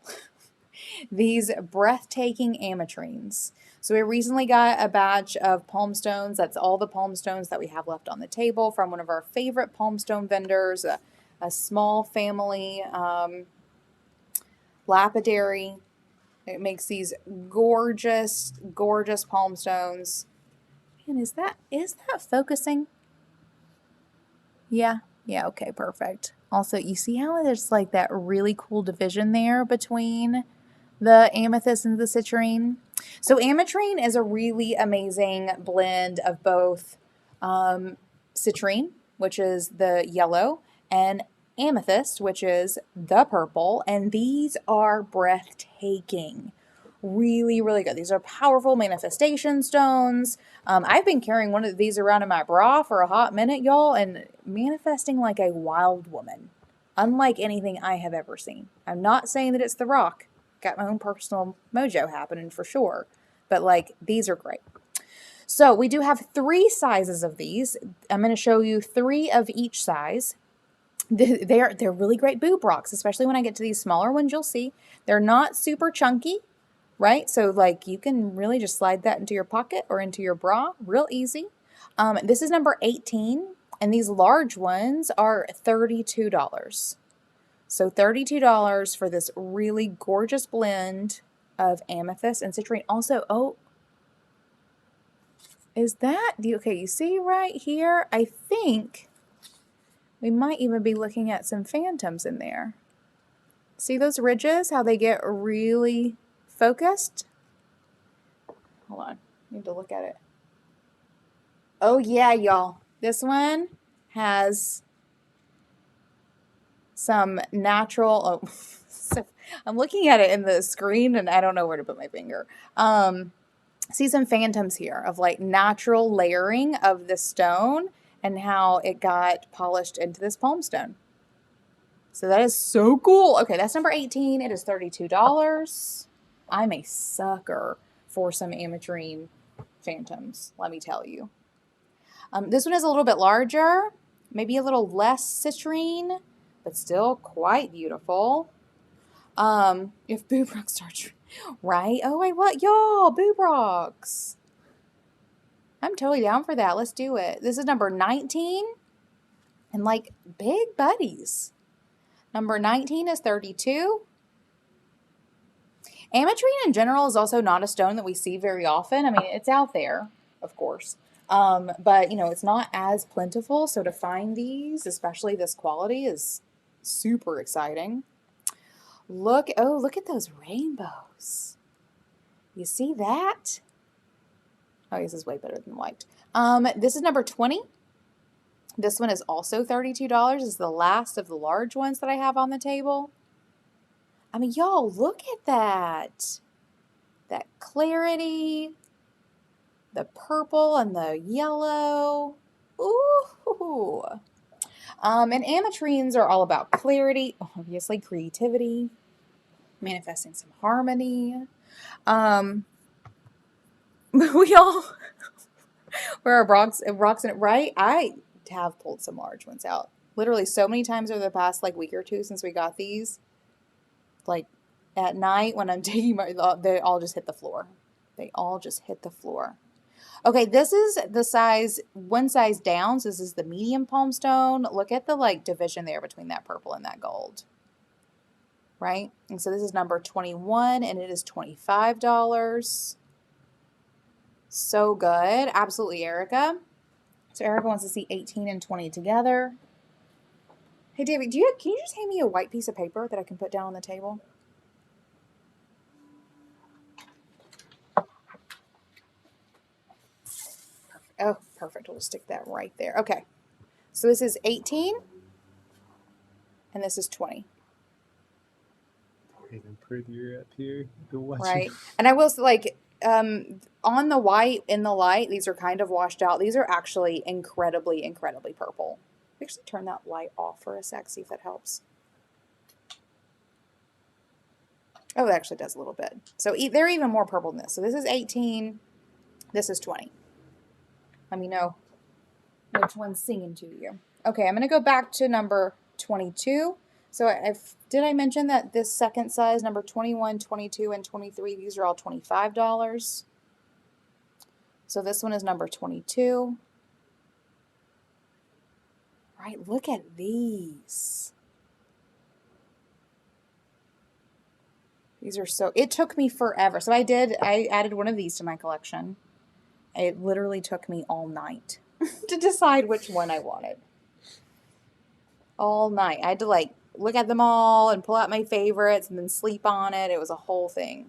these breathtaking ametrines. So we recently got a batch of palm stones. That's all the palm stones that we have left on the table from one of our favorite palm stone vendors, a small family lapidary. It makes these gorgeous, gorgeous palm stones. And is that focusing? Yeah, okay, perfect. Also, you see how there's like that really cool division there between the amethyst and the citrine? So ametrine is a really amazing blend of both citrine, which is the yellow, and amethyst, which is the purple, and these are breathtaking. Really, really good. These are powerful manifestation stones. I've been carrying one of these around in my bra for a hot minute, y'all, and manifesting like a wild woman, unlike anything I have ever seen. I'm not saying that it's the rock. Got my own personal mojo happening for sure, but like, these are great. So we do have 3 sizes of these. I'm going to show you 3 of each size. They're really great boob rocks, especially when I get to these smaller ones. You'll see they're not super chunky, right? So like, you can really just slide that into your pocket or into your bra real easy. This is number 18, and these large ones are $32. So $32 for this really gorgeous blend of amethyst and citrine. Also, oh, is that, okay, you see right here, I think we might even be looking at some phantoms in there. See those ridges, how they get really focused? Hold on, I need to look at it. Oh yeah, y'all. This one has some natural, So I'm looking at it in the screen and I don't know where to put my finger. See some phantoms here of like natural layering of the stone and how it got polished into this palm stone. So that is so cool. Okay, that's number 18. It is $32. I'm a sucker for some ametrine phantoms, let me tell you. This one is a little bit larger, maybe a little less citrine, but still quite beautiful. If boob rocks starts, right? Oh, wait, what? Y'all, boob rocks. I'm totally down for that. Let's do it. This is number 19. And like big buddies. Number 19 is 32. Ametrine in general is also not a stone that we see very often. I mean, it's out there, of course. But, you know, it's not as plentiful. So to find these, especially this quality, is super exciting. Look at those rainbows. You see that? Oh, this is way better than white. This is number 20. This one is also $32. It's the last of the large ones that I have on the table. I mean, y'all, look at that. That clarity, the purple and the yellow. Ooh. And ametrines are all about clarity, obviously creativity, manifesting some harmony. We all where our rocks in it, right? I have pulled some large ones out. Literally so many times over the past like week or two since we got these. Like at night when I'm taking they all just hit the floor. They all just hit the floor. Okay, this is the size, one size down. So this is the medium palm stone. Look at the like division there between that purple and that gold. Right? And so this is number 21 and it is $25. So good. Absolutely, Erica. So Erica wants to see 18 and 20 together. Hey, David, can you just hand me a white piece of paper that I can put down on the table? Oh, perfect. We'll stick that right there. Okay. So this is 18 and this is 20. Even prettier up here. Right. And I will say, like, on the white in the light, these are kind of washed out. These are actually incredibly, incredibly purple. Actually turn that light off for a sec, see if that helps. Oh, it actually does a little bit. So they're even more purple than this. So this is 18. This is 20. Let me know which one's singing to you. Okay, I'm going to go back to number 22. So did I mention that this second size, number 21, 22, and 23, these are all $25. So this one is number 22. Right, look at these. These are so, it took me forever. So I added one of these to my collection. It literally took me all night to decide which one I wanted. All night. I had to like look at them all and pull out my favorites and then sleep on it. It was a whole thing.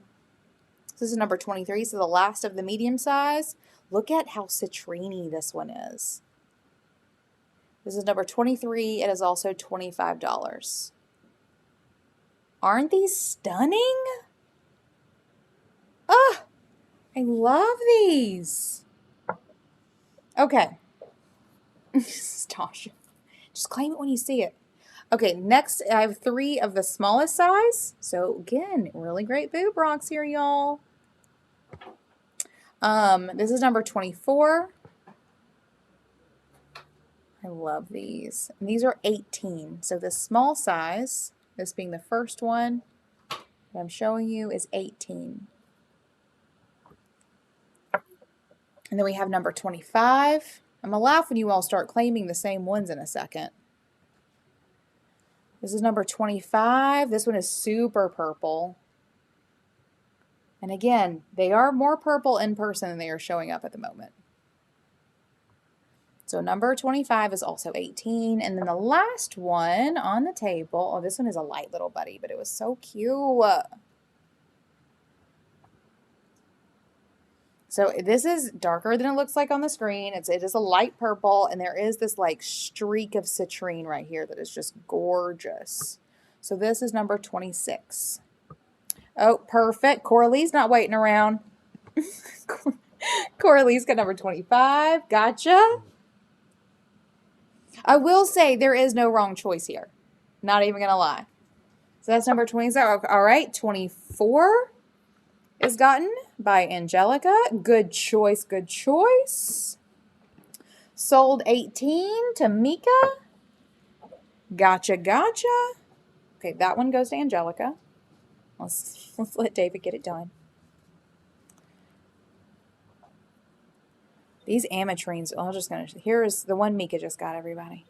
So this is number 23. So the last of the medium size. Look at how citrine this one is. This is number 23. It is also $25. Aren't these stunning? Ah, I love these. Okay. Tasha. Just claim it when you see it. Okay, next I have 3 of the smallest size. So again, really great boob rocks here, y'all. This is number 24. I love these. And these are 18. So the small size, this being the first one that I'm showing you, is 18. And then we have number 25. I'm going to laugh when you all start claiming the same ones in a second. This is number 25. This one is super purple. And again, they are more purple in person than they are showing up at the moment. So number 25 is also 18. And then the last one on the table, oh, this one is a light little buddy, but it was so cute. So this is darker than it looks like on the screen. It is a light purple, and there is this like streak of citrine right here that is just gorgeous. So this is number 26. Oh, perfect. Coralie's not waiting around. Coralie's got number 25. Gotcha. I will say there is no wrong choice here. Not even going to lie. So that's number 27. All right, 24 is gotten by Angelica. Good choice, good choice. Sold 18 to Mika. Gotcha, gotcha. Okay, that one goes to Angelica. Let's let David get it done. These ametrines, I'm just going to, here's the one Mika just got, everybody.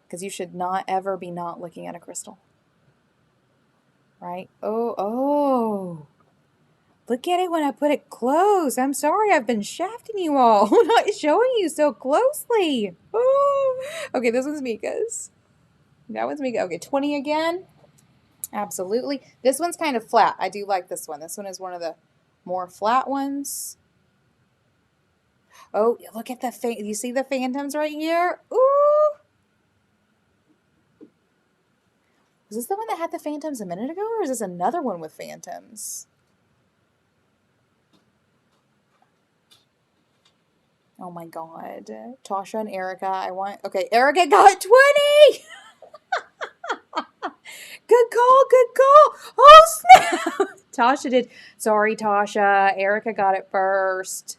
Because you should not ever be not looking at a crystal. Right? Oh. Look at it when I put it close. I'm sorry, I've been shafting you all. Not showing you so closely. Oh. Okay, this one's Mika's. That one's Mika. Okay, 20 again. Absolutely. This one's kind of flat. I do like this one. This one is one of the more flat ones. Oh, look at the you see the phantoms right here? Ooh. Was this the one that had the phantoms a minute ago, or is this another one with phantoms? Oh my God. Tasha and Erica, okay, Erica got 20! Good call, good call. Oh, snap! Tasha did. Sorry, Tasha. Erica got it first.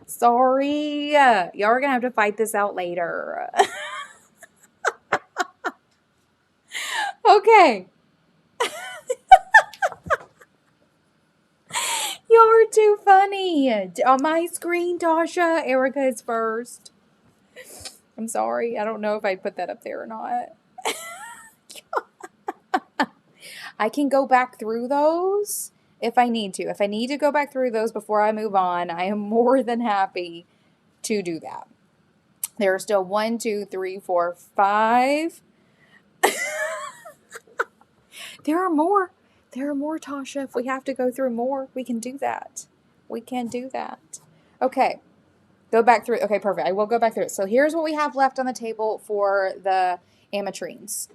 Sorry. Y'all are going to have to fight this out later. Okay. You're too funny. On my screen, Tasha, Erica is first. I'm sorry. I don't know if I put that up there or not. I can go back through those if I need to. If I need to go back through those before I move on, I am more than happy to do that. There are still 1, 2, 3, 4, 5. There are more. There are more, Tasha. If we have to go through more, we can do that. We can do that. Okay. Go back through. Okay, perfect. I will go back through it. So here's what we have left on the table for the ametrines.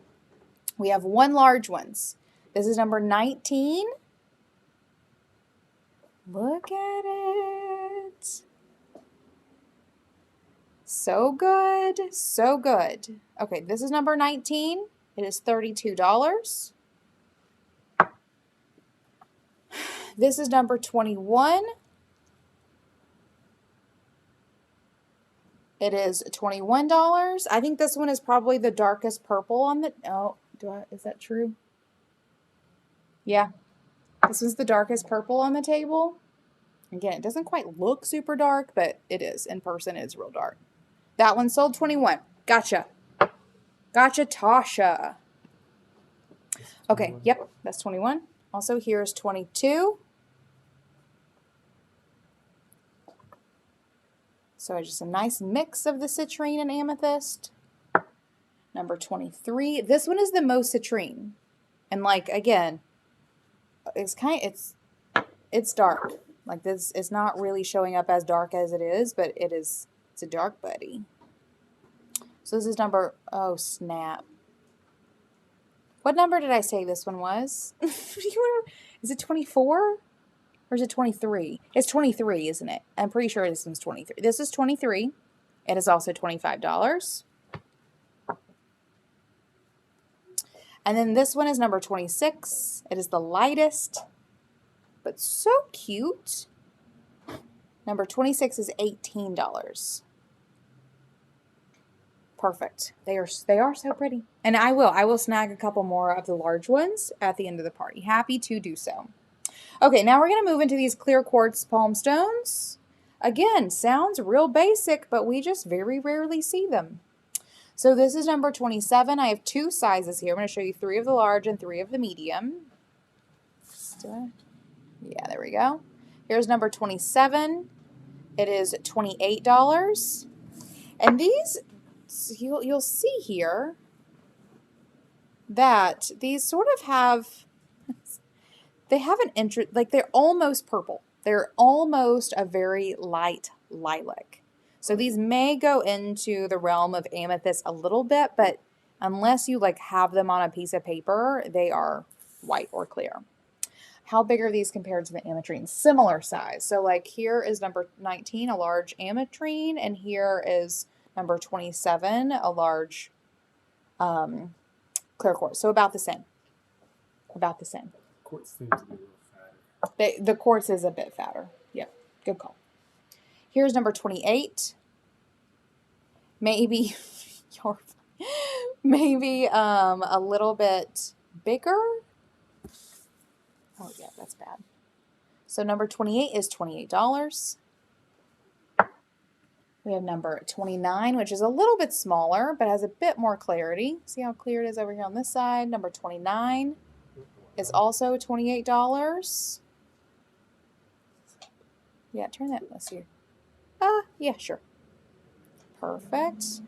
We have one large ones. This is number 19. Look at it. So good. So good. Okay, this is number 19. It is $32. This is number 21. It is $21. I think this one is probably the darkest purple on the, oh, is that true? Yeah. This one's the darkest purple on the table. Again, it doesn't quite look super dark, but it is. In person, it's real dark. That one sold 21. Gotcha. Gotcha, Tasha. Okay, yep, that's 21. Also, here's 22. So just a nice mix of the citrine and amethyst. Number 23. This one is the most citrine. And like, again, it's dark. Like this, it's not really showing up as dark as it is, but it's a dark buddy. So this is number, oh snap. What number did I say this one was? Is it 24? Or is it 23? It's 23, isn't it? I'm pretty sure this one's 23. This is 23. It is also $25. And then this one is number 26. It is the lightest, but so cute. Number 26 is $18. Perfect. They are so pretty. And I will snag a couple more of the large ones at the end of the party. Happy to do so. Okay, now we're going to move into these clear quartz palm stones. Again, sounds real basic, but we just very rarely see them. So this is number 27. I have two sizes here. I'm going to show you 3 of the large and 3 of the medium. Yeah, there we go. Here's number 27. It is $28. And these, you'll see here that these sort of have, they have an interest, like they're almost purple. They're almost a very light lilac. So these may go into the realm of amethyst a little bit, but Unless you like have them on a piece of paper, they are white or clear. How big are these compared to the ametrine? Similar size. So like here is number 19, a large ametrine, and here is number 27, a large clear quartz. So about the same. About the same. Quartz seems to be a little fatter. The quartz is a bit fatter. Yep, good call. Here's number 28. Maybe maybe a little bit bigger. Oh yeah, that's bad. So number 28 is $28. We have number 29, which is a little bit smaller, but has a bit more clarity. See how clear it is over here on this side? Number 29 is also $28. Yeah, turn that. Let's see. Yeah, sure. Perfect.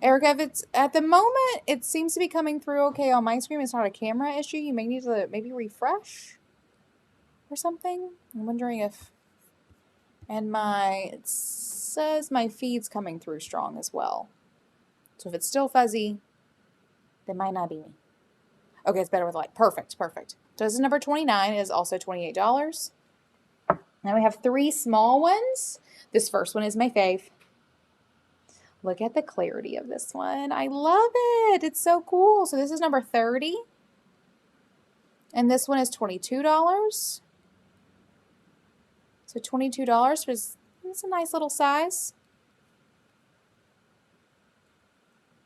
Erica, if it's at the moment, it seems to be coming through okay on my screen. It's not a camera issue. You may need to maybe refresh or something. I'm wondering if, and it says my feed's coming through strong as well. So if it's still fuzzy, that might not be me. Okay, it's better with light. Perfect, perfect. So this is number 29. It is also $28. Now we have 3 small ones. This first one is my fave. Look at the clarity of this one. I love it. It's so cool. So this is number 30. And this one is $22. So $22 for it's a nice little size.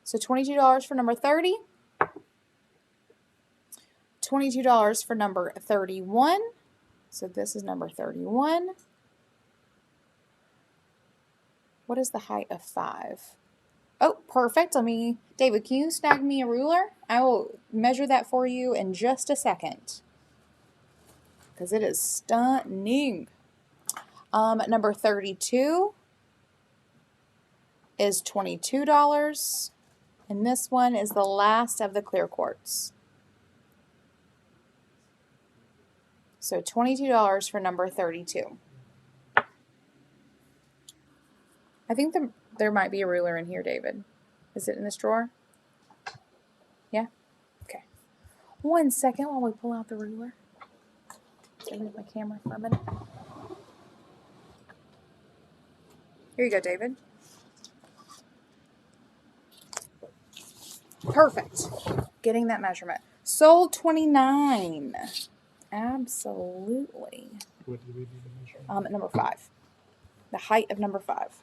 So $22 for number 30. $22 for number 31. So this is number 31. What is the height of 5? Oh, perfect. David, can you snag me a ruler? I will measure that for you in just a second. Because it is stunning. Number 32 is $22. And this one is the last of the clear quartz. So $22 for number 32. I think there might be a ruler in here, David. Is it in this drawer? Yeah? Okay. 1 second while we pull out the ruler. So move my camera for a minute. Here you go, David. Perfect. Getting that measurement. Sold 29. Absolutely. What did we do to measure? Number 5. The height of number 5.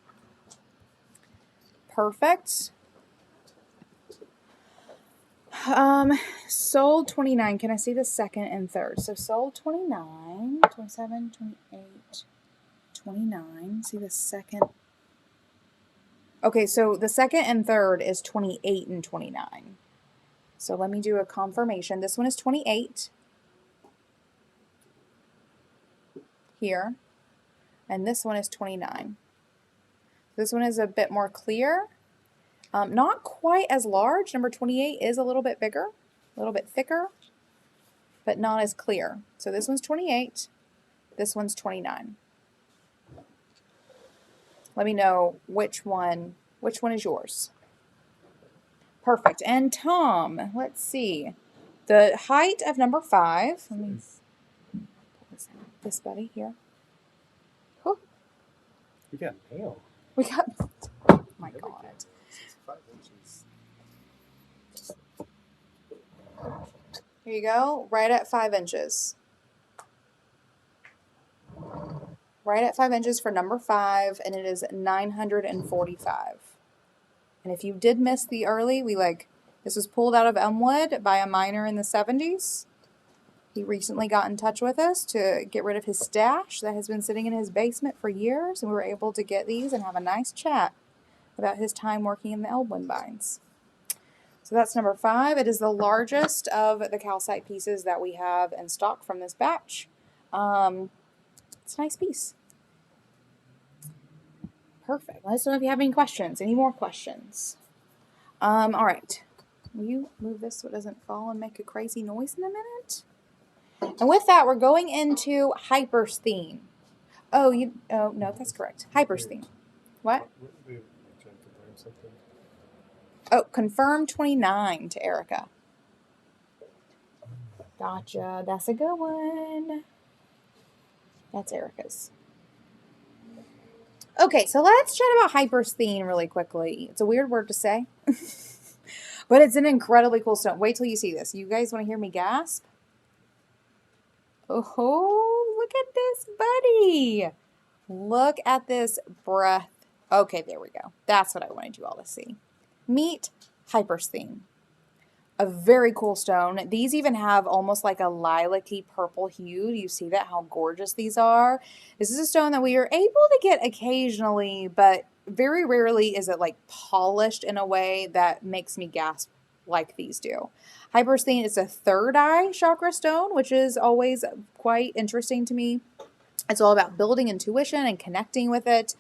Perfect. Sold 29. Can I see the second and third? So sold 29, 27, 28, 29. See the second. Okay, so the second and third is 28 and 29. So let me do a confirmation. This one is 28 here, and this one is 29. This one is a bit more clear. Not quite as large. Number 28 is a little bit bigger, a little bit thicker, but not as clear. So this one's 28. This one's 29. Let me know which one is yours. Perfect. And Tom, let's see. The height of number 5. Let me pull this out. This buddy here. Whew. We got nail. We got, oh my God. 5 inches. Here you go, right at 5 inches. Right at 5 inches for number 5, and it is $945. And if you did miss the early, this was pulled out of Elmwood by a miner in the 70s. He recently got in touch with us to get rid of his stash that has been sitting in his basement for years, and we were able to get these and have a nice chat about his time working in the Elmwood mines. So that's number 5. It is the largest of the calcite pieces that we have in stock from this batch. It's a nice piece. Perfect. Let us know if you have any questions. Any more questions? All right. Will you move this so it doesn't fall and make a crazy noise in a minute? And with that, we're going into hypersthene. Oh, no, that's correct. Hypersthene. What? We trying to learn something. Oh, confirm 29 to Erica. Gotcha. That's a good one. That's Erica's. Okay, so let's chat about hypersthene really quickly. It's a weird word to say, but it's an incredibly cool stone. Wait till you see this. You guys want to hear me gasp? Oh, look at this, buddy. Look at this breath. Okay, there we go. That's what I wanted you all to see. Meet hypersthene. A very cool stone. These even have almost like a lilac-y purple hue. You see that, how gorgeous these are? This is a stone that we are able to get occasionally, but very rarely is it like polished in a way that makes me gasp like these do. Hypersthene is a third eye chakra stone, which is always quite interesting to me. It's all about building intuition and connecting with it.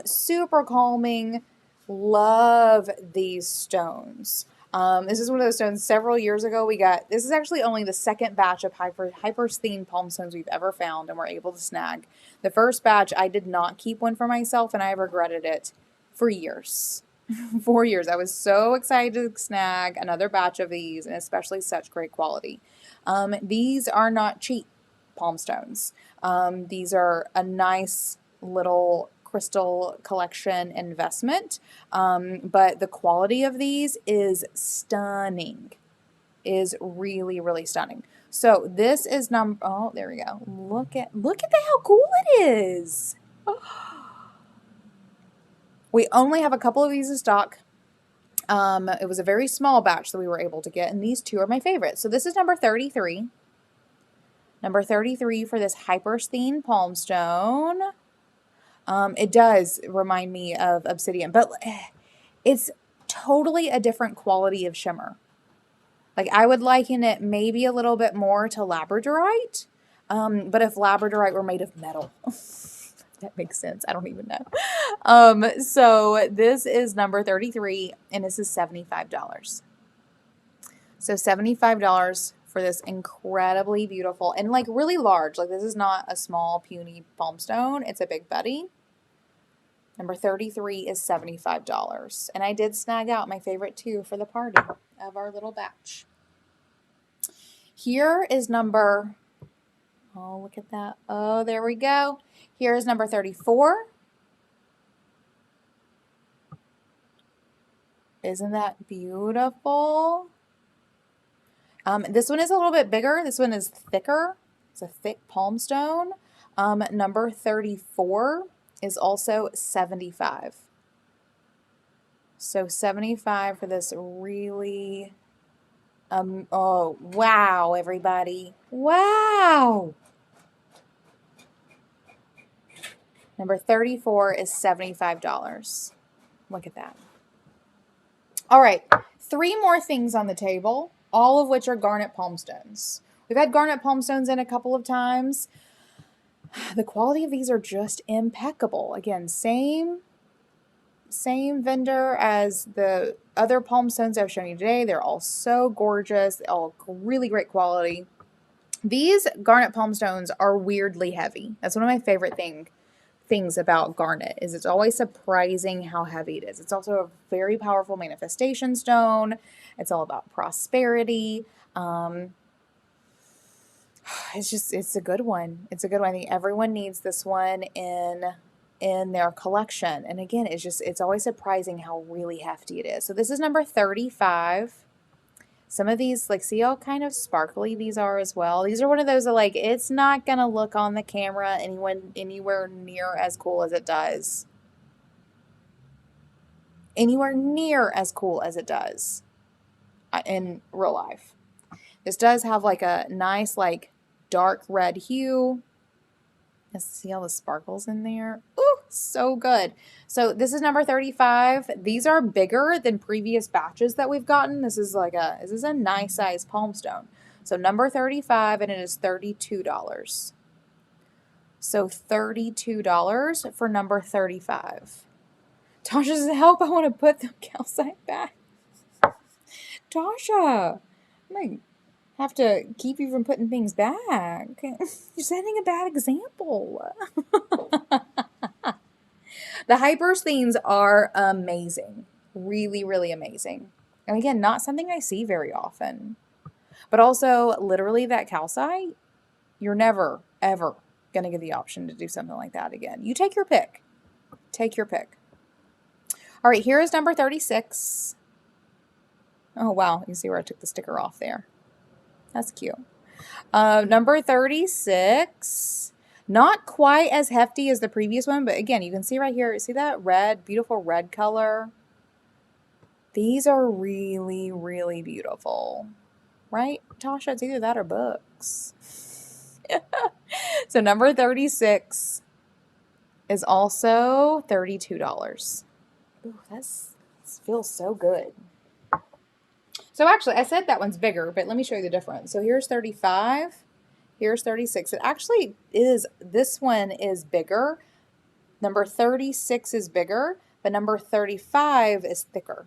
Super calming. Love these stones. This is one of those stones several years ago we got. This is actually only the second batch of hypersthene palm stones we've ever found and we're able to snag. The first batch, I did not keep one for myself and I regretted it for years. 4 years. I was so excited to snag another batch of these and especially such great quality. These are not cheap palm stones. These are a nice little crystal collection investment, but the quality of these is stunning, is really, really stunning. So this is oh, there we go. Look at that, how cool it is. We only have a couple of these in stock. It was a very small batch that we were able to get, and these two are my favorites. So this is number 33. Number 33 for this hypersthene palm stone. It does remind me of obsidian, but it's totally a different quality of shimmer. Like I would liken it maybe a little bit more to labradorite, but if labradorite were made of metal. That makes sense. I don't even know. So this is number 33, and this is $75. So $75 for this incredibly beautiful and like really large. Like this is not a small puny palm stone. It's a big buddy. Number 33 is $75. And I did snag out my favorite two for the party of our little batch. Here is number, oh, look at that. Oh, there we go. Here is number 34. Isn't that beautiful? This one is a little bit bigger. This one is thicker. It's a thick palm stone. Number 34 is also 75. So 75 for this really, oh, wow, everybody. Wow. Number 34 is $75. Look at that. All right, 3 more things on the table, all of which are garnet palm stones. We've had garnet palm stones in a couple of times. The quality of these are just impeccable. Again, same vendor as the other palm stones I've shown you today. They're all so gorgeous, all really great quality. These garnet palm stones are weirdly heavy. That's one of my favorite things about garnet, is it's always surprising how heavy it is. It's also a very powerful manifestation stone. It's all about prosperity. It's a good one. It's a good one. I think everyone needs this one in their collection. And again, it's always surprising how really hefty it is. So this is number 35. Some of these, like, see how kind of sparkly these are as well. These are one of those that, like, it's not going to look on the camera anywhere near as cool as it does. Anywhere near as cool as it does in real life. This does have, like, a nice, like, dark red hue. Let's see all the sparkles in there. Ooh, so good. So this is number 35. These are bigger than previous batches that we've gotten. This is a nice size palm stone. So number 35, and it is $32. So $32 for number 35. Tasha says, help, I want to put the calcite back. Tasha, I'm like, have to keep you from putting things back. You're setting a bad example. The hypersthenes are amazing. really, really amazing. And again, not something I see very often. But also, literally, that calcite, you're never, ever going to get the option to do something like that again. You take your pick. Take your pick. All right, here is number 36. Oh, wow. You can see where I took the sticker off there. That's cute. Number 36. Not quite as hefty as the previous one, but again, you can see right here, see that red, beautiful red color? These are really, really beautiful. Right, Tasha? It's either that or books. So number 36 is also $32. Ooh, that feels so good. So actually, I said that one's bigger, but let me show you the difference. So here's 35. Here's 36. It actually is, this one is bigger. Number 36 is bigger, but number 35 is thicker.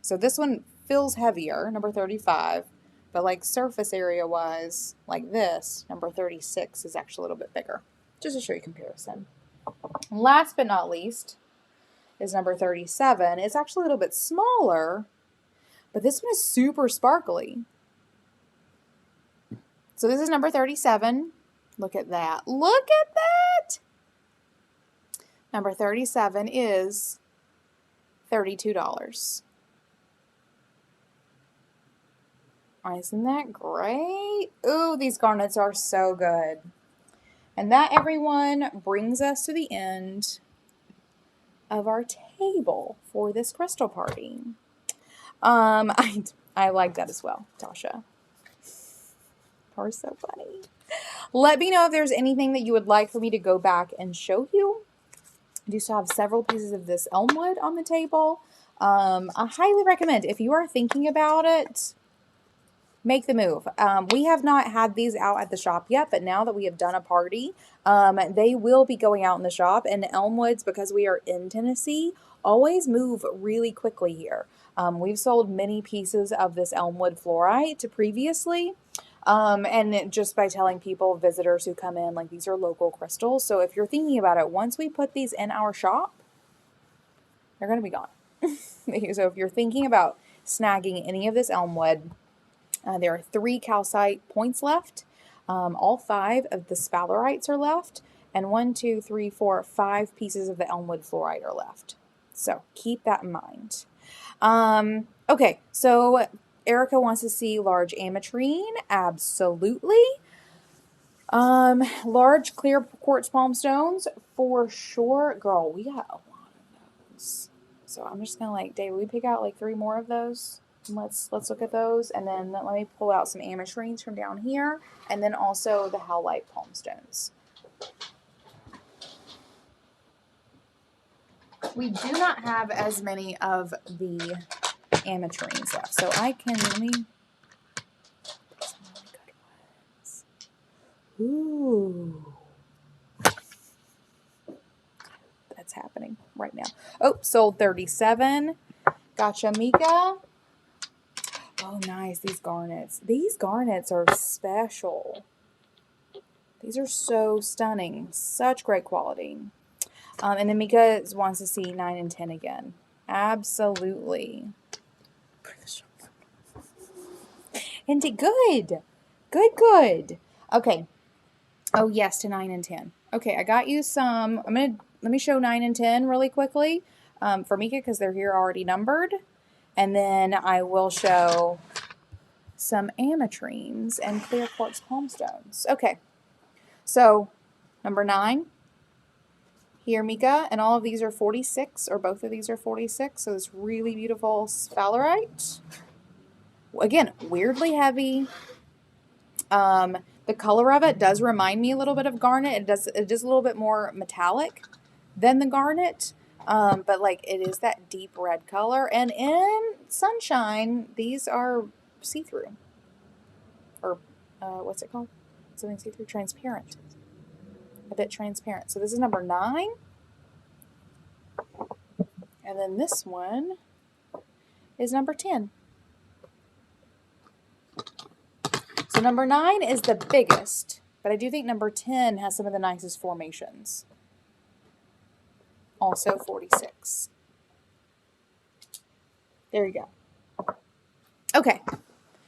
So this one feels heavier, number 35, but like surface area wise, like this, number 36 is actually a little bit bigger. Just to show you comparison. Last but not least is number 37. It's actually a little bit smaller, but this one is super sparkly. So this is number 37. Look at that. Look at that. Number 37 is $32. Isn't that great? Ooh, these garnets are so good. And that, everyone, brings us to the end of our table for this crystal party. I like that as well, Tasha. Are so funny. Let me know if there's anything that you would like for me to go back and show you. I do still have several pieces of this Elmwood on the table. I highly recommend, if you are thinking about it, make the move. We have not had these out at the shop yet, but now that we have done a party, they will be going out in the shop. And Elmwoods, because we are in Tennessee, always move really quickly here. We've sold many pieces of this Elmwood fluorite previously. And just by telling people, visitors who come in, like these are local crystals. So if you're thinking about it, once we put these in our shop, they're going to be gone. So if you're thinking about snagging any of this Elmwood, there are 3 calcite points left. All 5 of the sphalerite are left. And 1, 2, 3, 4, 5 pieces of the Elmwood fluorite are left. So keep that in mind. Okay, so Erica wants to see large ametrine. Absolutely. Large clear quartz palm stones for sure. Girl, we got a lot of those. So I'm just gonna Dave, we pick out like 3 more of those. Let's look at those, and then let me pull out some ametrines from down here, and then also the howlite palm stones. We do not have as many of the ametrines left, so let me. Some really good ones. Ooh. That's happening right now. Oh, sold 37. Gotcha, Mika. Oh, nice. These garnets. These garnets are special. These are so stunning. Such great quality. And then Mika wants to see 9 and 10 again. Absolutely. Indeed. Good. Good. Okay. Oh, yes, to 9 and 10. Okay, I got you some. Let me show 9 and 10 really quickly for Mika because they're here already numbered. And then I will show some ametrines and clear quartz palm stones. Okay, so number 9 here, Mika, and all of these are 46, or both of these are 46. So it's really beautiful sphalerite. Again, weirdly heavy. The color of it does remind me a little bit of garnet. It is a little bit more metallic than the garnet. But like it is that deep red color, and in sunshine these are see-through, or what's it called? Something see-through, transparent, a bit transparent. So this is number 9, and then this one is number 10. So number 9 is the biggest, but I do think number 10 has some of the nicest formations. Also 46. There you go. Okay.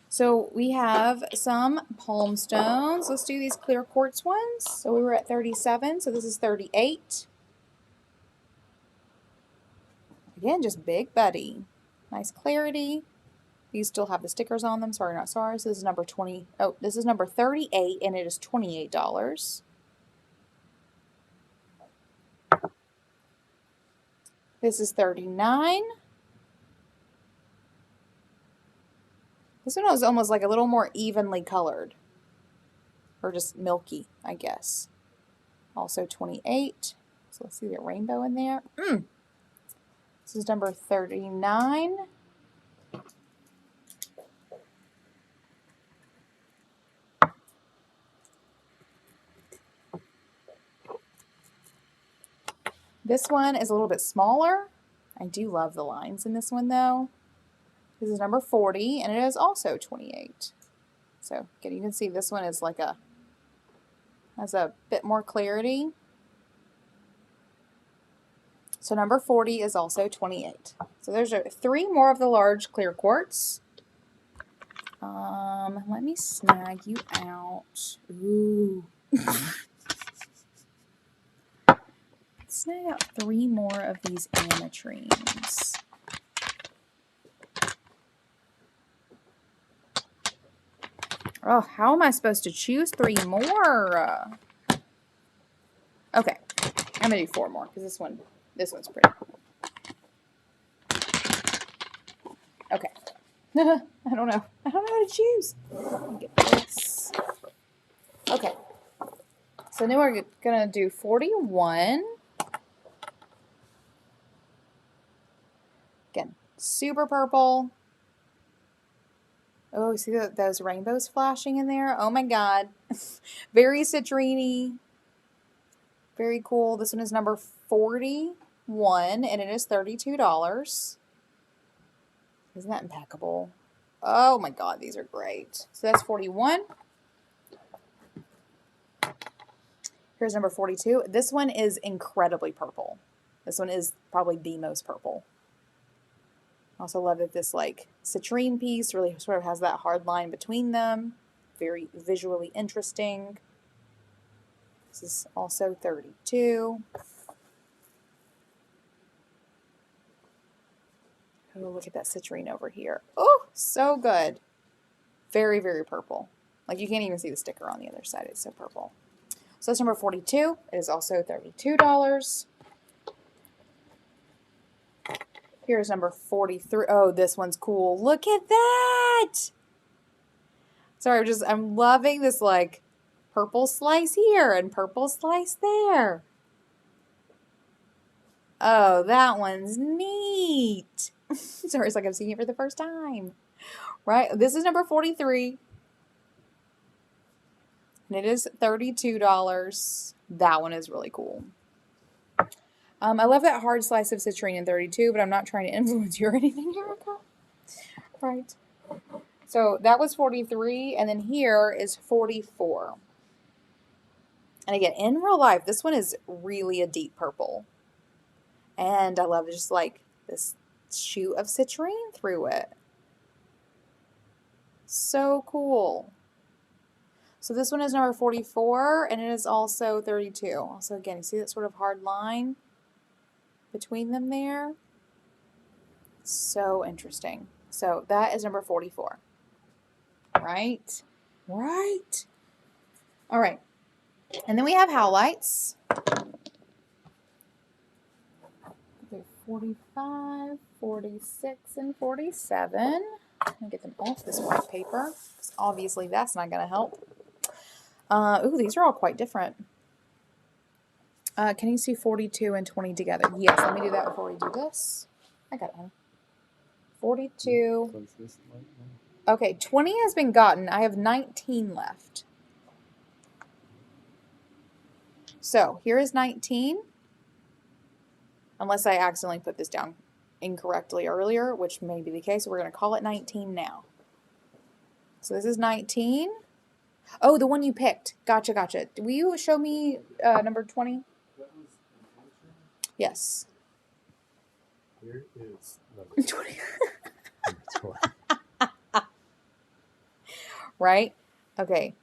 So we have some palm stones. Let's do these clear quartz ones. So we were at 37, so this is 38. Again, just big buddy. Nice clarity. These still have the stickers on them. Sorry, not sorry. So this is number 20. Oh, this is number 38, and it is $28. This is 39. This one was almost like a little more evenly colored. Or just milky, I guess. Also 28. So let's see the rainbow in there. This is number 39. This one is a little bit smaller. I do love the lines in this one though. This is number 40, and it is also 28. So again, you can see this one is like has a bit more clarity. So number 40 is also 28. So there's 3 more of the large clear quartz. Let me snag you out. Ooh. Snag out 3 more of these ametrines. Oh, how am I supposed to choose 3 more? Okay, I'm gonna do 4 more because this one's pretty. Okay. I don't know how to choose. Get this. Okay. So now we're gonna do 41. Again, super purple. Oh, see those rainbows flashing in there? Oh my god. Very citrine-y. Very cool. This one is number 41, and it is $32. Isn't that impeccable? Oh my god, these are great. So that's 41. Here's number 42. This one is incredibly purple. This one is probably the most purple. I also love that this like citrine piece really sort of has that hard line between them. Very visually interesting. This is also 32. Oh, look at that citrine over here. Oh, so good. Very, very purple. Like you can't even see the sticker on the other side. It's so purple. So that's number 42. It is also $32. Here's number 43. Oh, this one's cool. Look at that. Sorry, I'm loving this like purple slice here and purple slice there. Oh, that one's neat. Sorry, it's like I'm seeing it for the first time. Right? This is number 43. And it is $32. That one is really cool. I love that hard slice of citrine in 32, but I'm not trying to influence you or anything, Erica. Right. So that was 43, and then here is 44. And again, in real life, this one is really a deep purple. And I love just like this shoot of citrine through it. So cool. So this one is number 44, and it is also 32. Also, again, you see that sort of hard line between them there? So interesting. So that is number 44. Right? Right. All right. And then we have howlites. 45, 46, and 47. I'm going to get them off this white paper, because obviously that's not going to help. Ooh, these are all quite different. Can you see 42 and 20 together? Yes, let me do that before we do this. I got one. 42. Okay, 20 has been gotten. I have 19 left. So here is 19. Unless I accidentally put this down incorrectly earlier, which may be the case. We're going to call it 19 now. So this is 19. Oh, the one you picked. Gotcha, gotcha. Will you show me number 20? Yes. Here is number 20. Right? Okay.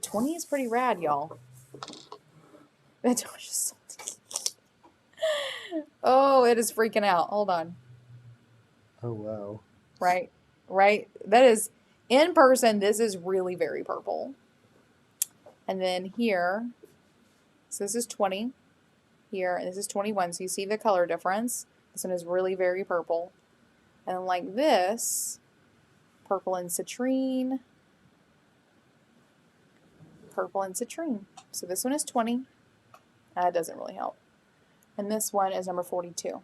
20 is pretty rad, y'all. That's just oh, it is freaking out. Hold on. Oh, wow. Right? Right? That is, in person, this is really very purple. And then here, so this is 20 here, and this is 21. So you see the color difference. This one is really very purple. And then like this, purple and citrine. Purple and citrine. So this one is 20. That doesn't really help. And this one is number 42.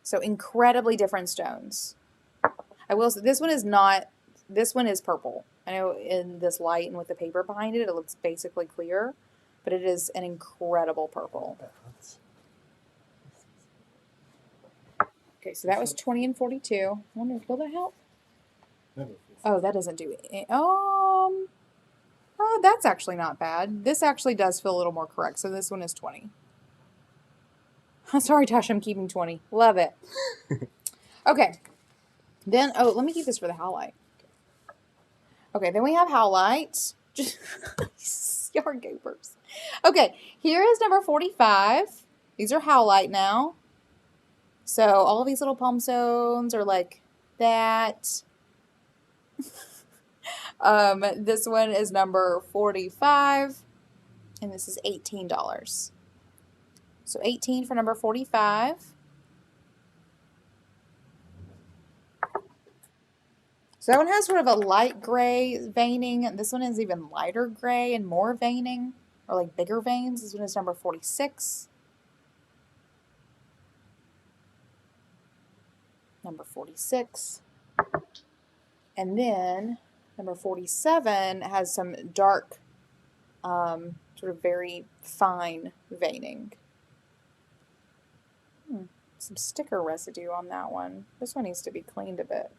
So incredibly different stones. I will say this one is not, this one is purple. I know in this light and with the paper behind it, it looks basically clear, but it is an incredible purple. Okay, so that was 20 and 42. I wonder, will that help? Oh, that doesn't do it. Oh, that's actually not bad. This actually does feel a little more correct. So this one is 20. Sorry, Tasha, I'm keeping 20. Love it. Okay. Then, oh, let me keep this for the howlite. Okay, then we have howlite. Yard goopers. Okay, here is number 45. These are howlite now. So all of these little palm stones are like that. This one is number 45, and this is $18. So 18 for number 45. So that one has sort of a light gray veining. This one is even lighter gray and more veining, or like bigger veins. This one is number 46. Number 46. And then number 47 has some dark, sort of very fine veining. Some sticker residue on that one. This one needs to be cleaned a bit.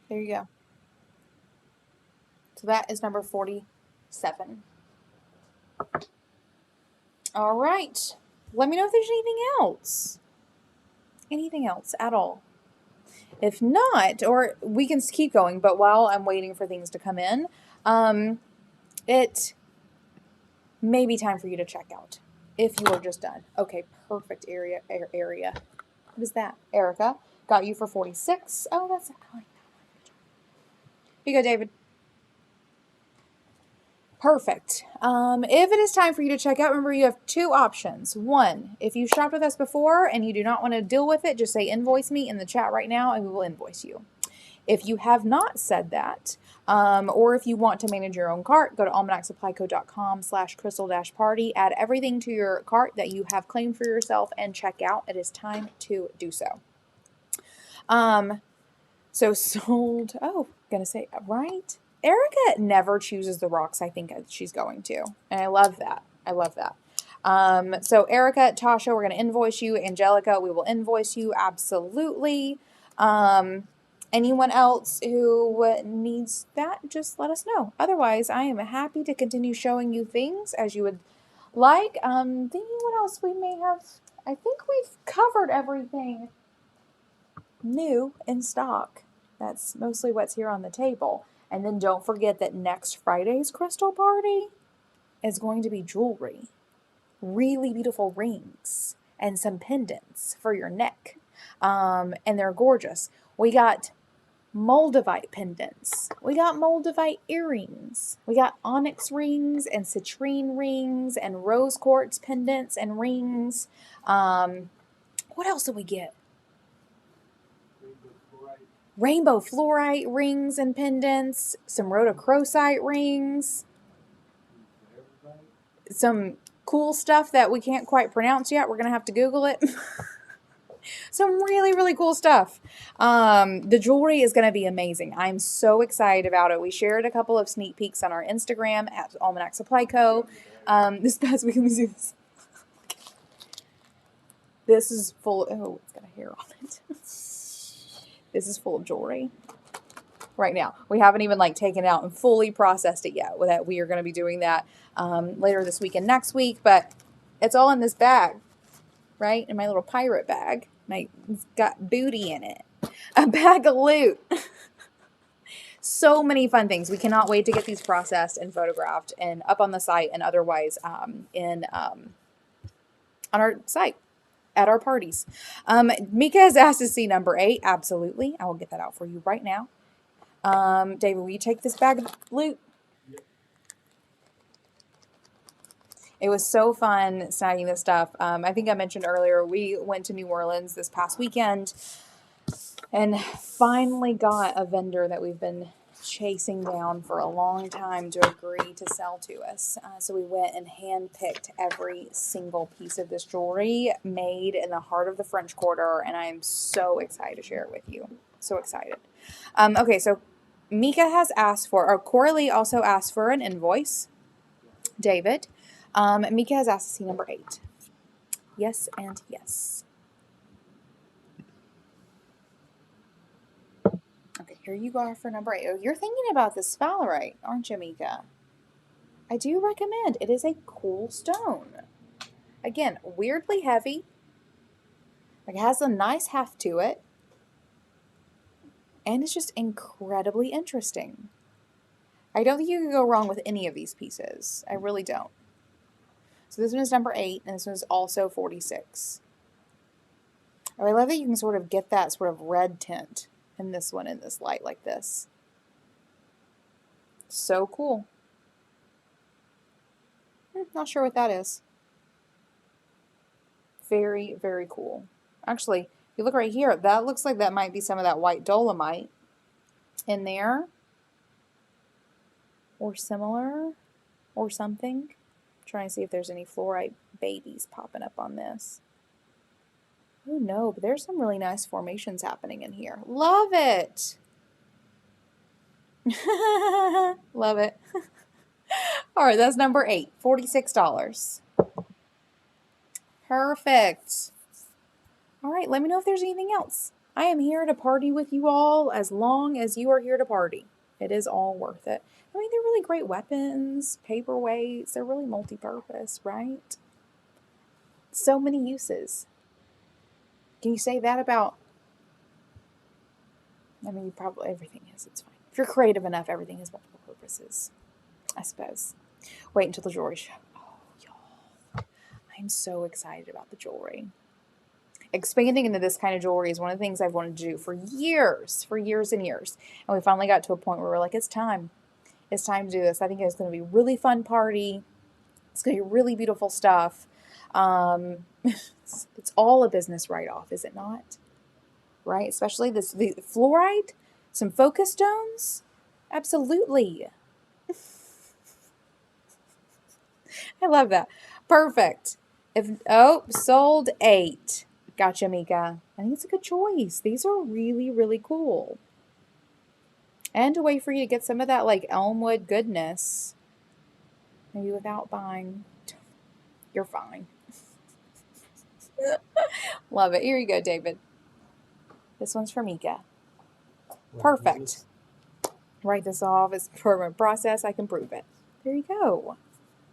There you go. So that is number 47. All right. Let me know if there's anything else. Anything else at all. If not, or we can keep going, but while I'm waiting for things to come in, it may be time for you to check out if you are just done. Okay, perfect area. What is that? Erica got you for 46. Oh, that's, I like that. Here you go, David. Perfect. If it is time for you to check out, remember you have two options. One, if you shopped with us before and you do not want to deal with it, just say invoice me in the chat right now and we will invoice you. If you have not said that, or if you want to manage your own cart, go to almanacsupplyco.com/crystal-party, add everything to your cart that you have claimed for yourself and check out. It is time to do so. So sold, oh, gonna say, right? Erica never chooses the rocks I think she's going to. And I love that. I love that. So Erica, Tasha, we're going to invoice you. Angelica, we will invoice you. Absolutely. Anyone else who needs that, just let us know. Otherwise, I am happy to continue showing you things as you would like. Thinking what else we may have. I think we've covered everything new in stock. That's mostly what's here on the table. And then don't forget that next Friday's crystal party is going to be jewelry. Really beautiful rings and some pendants for your neck. And they're gorgeous. We got Moldavite pendants. We got Moldavite earrings. We got onyx rings and citrine rings and rose quartz pendants and rings. What else did we get? Rainbow fluorite rings and pendants, some rhodochrosite rings, some cool stuff that we can't quite pronounce yet. We're going to have to Google it. Some really, really cool stuff. The jewelry is going to be amazing. I'm so excited about it. We shared a couple of sneak peeks on our Instagram at Almanac Supply Co. This past week, let me see this. This is full of, oh, it's got a hair on it. This is full of jewelry right now. We haven't even like taken it out and fully processed it yet. That we are going to be doing that later this week and next week. But It's all in this bag, right? In my little pirate bag. It's got booty in it. A bag of loot. So many fun things. We cannot wait to get these processed and photographed and up on the site and otherwise on our site at our parties. Mika has asked to see number 8. Absolutely. I will get that out for you right now. David, will you take this bag of loot? It was so fun snagging this stuff. I think I mentioned earlier, we went to New Orleans this past weekend and finally got a vendor that we've been chasing down for a long time to agree to sell to us. So we went and handpicked every single piece of this jewelry made in the heart of the French Quarter, and I am so excited to share it with you. So excited. Okay, so Mika has asked for, or Coralie also asked for an invoice. David. Mika has asked to see number 8. Yes and yes. Okay, here you are for number 8. Oh, you're thinking about the sphalerite, aren't you, Mika? I do recommend. It is a cool stone. Again, weirdly heavy. Like, it has a nice heft to it. And it's just incredibly interesting. I don't think you can go wrong with any of these pieces. I really don't. So this one is number 8, and this one is also 46. Oh, I love that you can sort of get that sort of red tint in this one in this light like this. So cool. Not sure what that is. Very, very cool. Actually, if you look right here, that looks like that might be some of that white dolomite in there. Or similar. Or something. Trying to see if there's any fluorite babies popping up on this. Oh no, but there's some really nice formations happening in here. Love it! Love it. Alright, that's number 8. $46. Perfect. Alright, let me know if there's anything else. I am here to party with you all as long as you are here to party. It is all worth it. I mean, they're really great weapons, paperweights, they're really multi-purpose, right? So many uses. Can you say that about... I mean, probably everything is. It's fine. If you're creative enough, everything has multiple purposes, I suppose. Wait until the jewelry show. Oh, y'all. I'm so excited about the jewelry. Expanding into this kind of jewelry is one of the things I've wanted to do for years and years. And we finally got to a point where we're like, it's time. It's time to do this. I think it's going to be a really fun party. It's going to be really beautiful stuff. It's all a business write-off, is it not? Right? Especially the fluorite, some focus stones. Absolutely. I love that. Perfect. Sold 8. Gotcha, Mika. I think it's a good choice. These are really, really cool. And a way for you to get some of that like Elmwood goodness. Maybe without buying. You're fine. Love it. Here you go, David. This one's for Mika. Perfect. Write this off. It's for a process. I can prove it. There you go.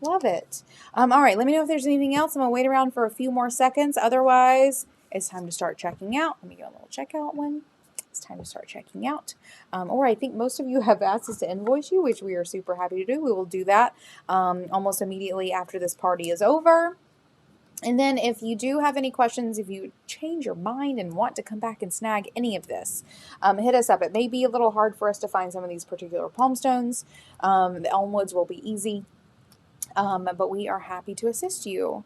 Love it. All right. Let me know if there's anything else. I'm going to wait around for a few more seconds. Otherwise, it's time to start checking out. Let me get a little checkout one. It's time to start checking out. Or I think most of you have asked us to invoice you, which we are super happy to do. We will do that almost immediately after this party is over. And then if you do have any questions, if you change your mind and want to come back and snag any of this, hit us up. It may be a little hard for us to find some of these particular palm stones. The Elmwoods will be easy, but we are happy to assist you.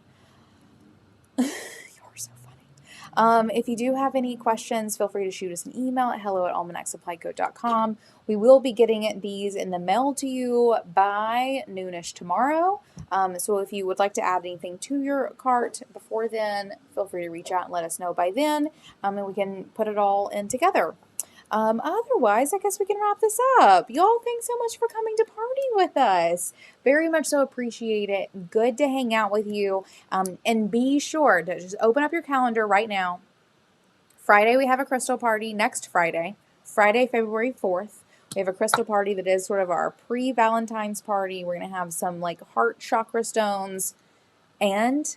You're so funny. If you do have any questions, feel free to shoot us an email at hello@almanacsupplyco.com. We will be getting these in the mail to you by noonish tomorrow. So if you would like to add anything to your cart before then, feel free to reach out and let us know by then, and we can put it all in together. Otherwise, I guess we can wrap this up. Y'all, thanks so much for coming to party with us. Very much so appreciate it. Good to hang out with you. And be sure to just open up your calendar right now. Friday, we have a crystal party. Next Friday, February 4th. We have a crystal party that is sort of our pre-Valentine's party. We're going to have some like heart chakra stones and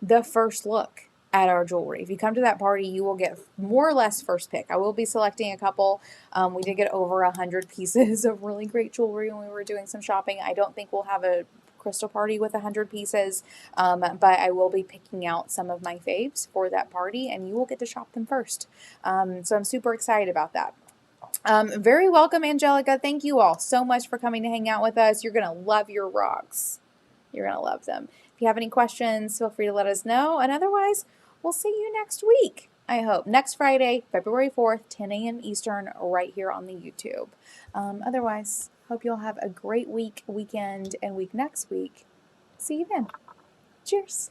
the first look at our jewelry. If you come to that party, you will get more or less first pick. I will be selecting a couple. We did get over 100 pieces of really great jewelry when we were doing some shopping. I don't think we'll have a crystal party with 100 pieces, but I will be picking out some of my faves for that party, and you will get to shop them first. So I'm super excited about that. Very welcome, Angelica. Thank you all so much for coming to hang out with us. You're going to love your rocks. You're going to love them. If you have any questions, feel free to let us know. And otherwise, we'll see you next week, I hope. Next Friday, February 4th, 10 a.m. Eastern, right here on the YouTube. Otherwise, hope you'll have a great week, weekend, and week next week. See you then. Cheers.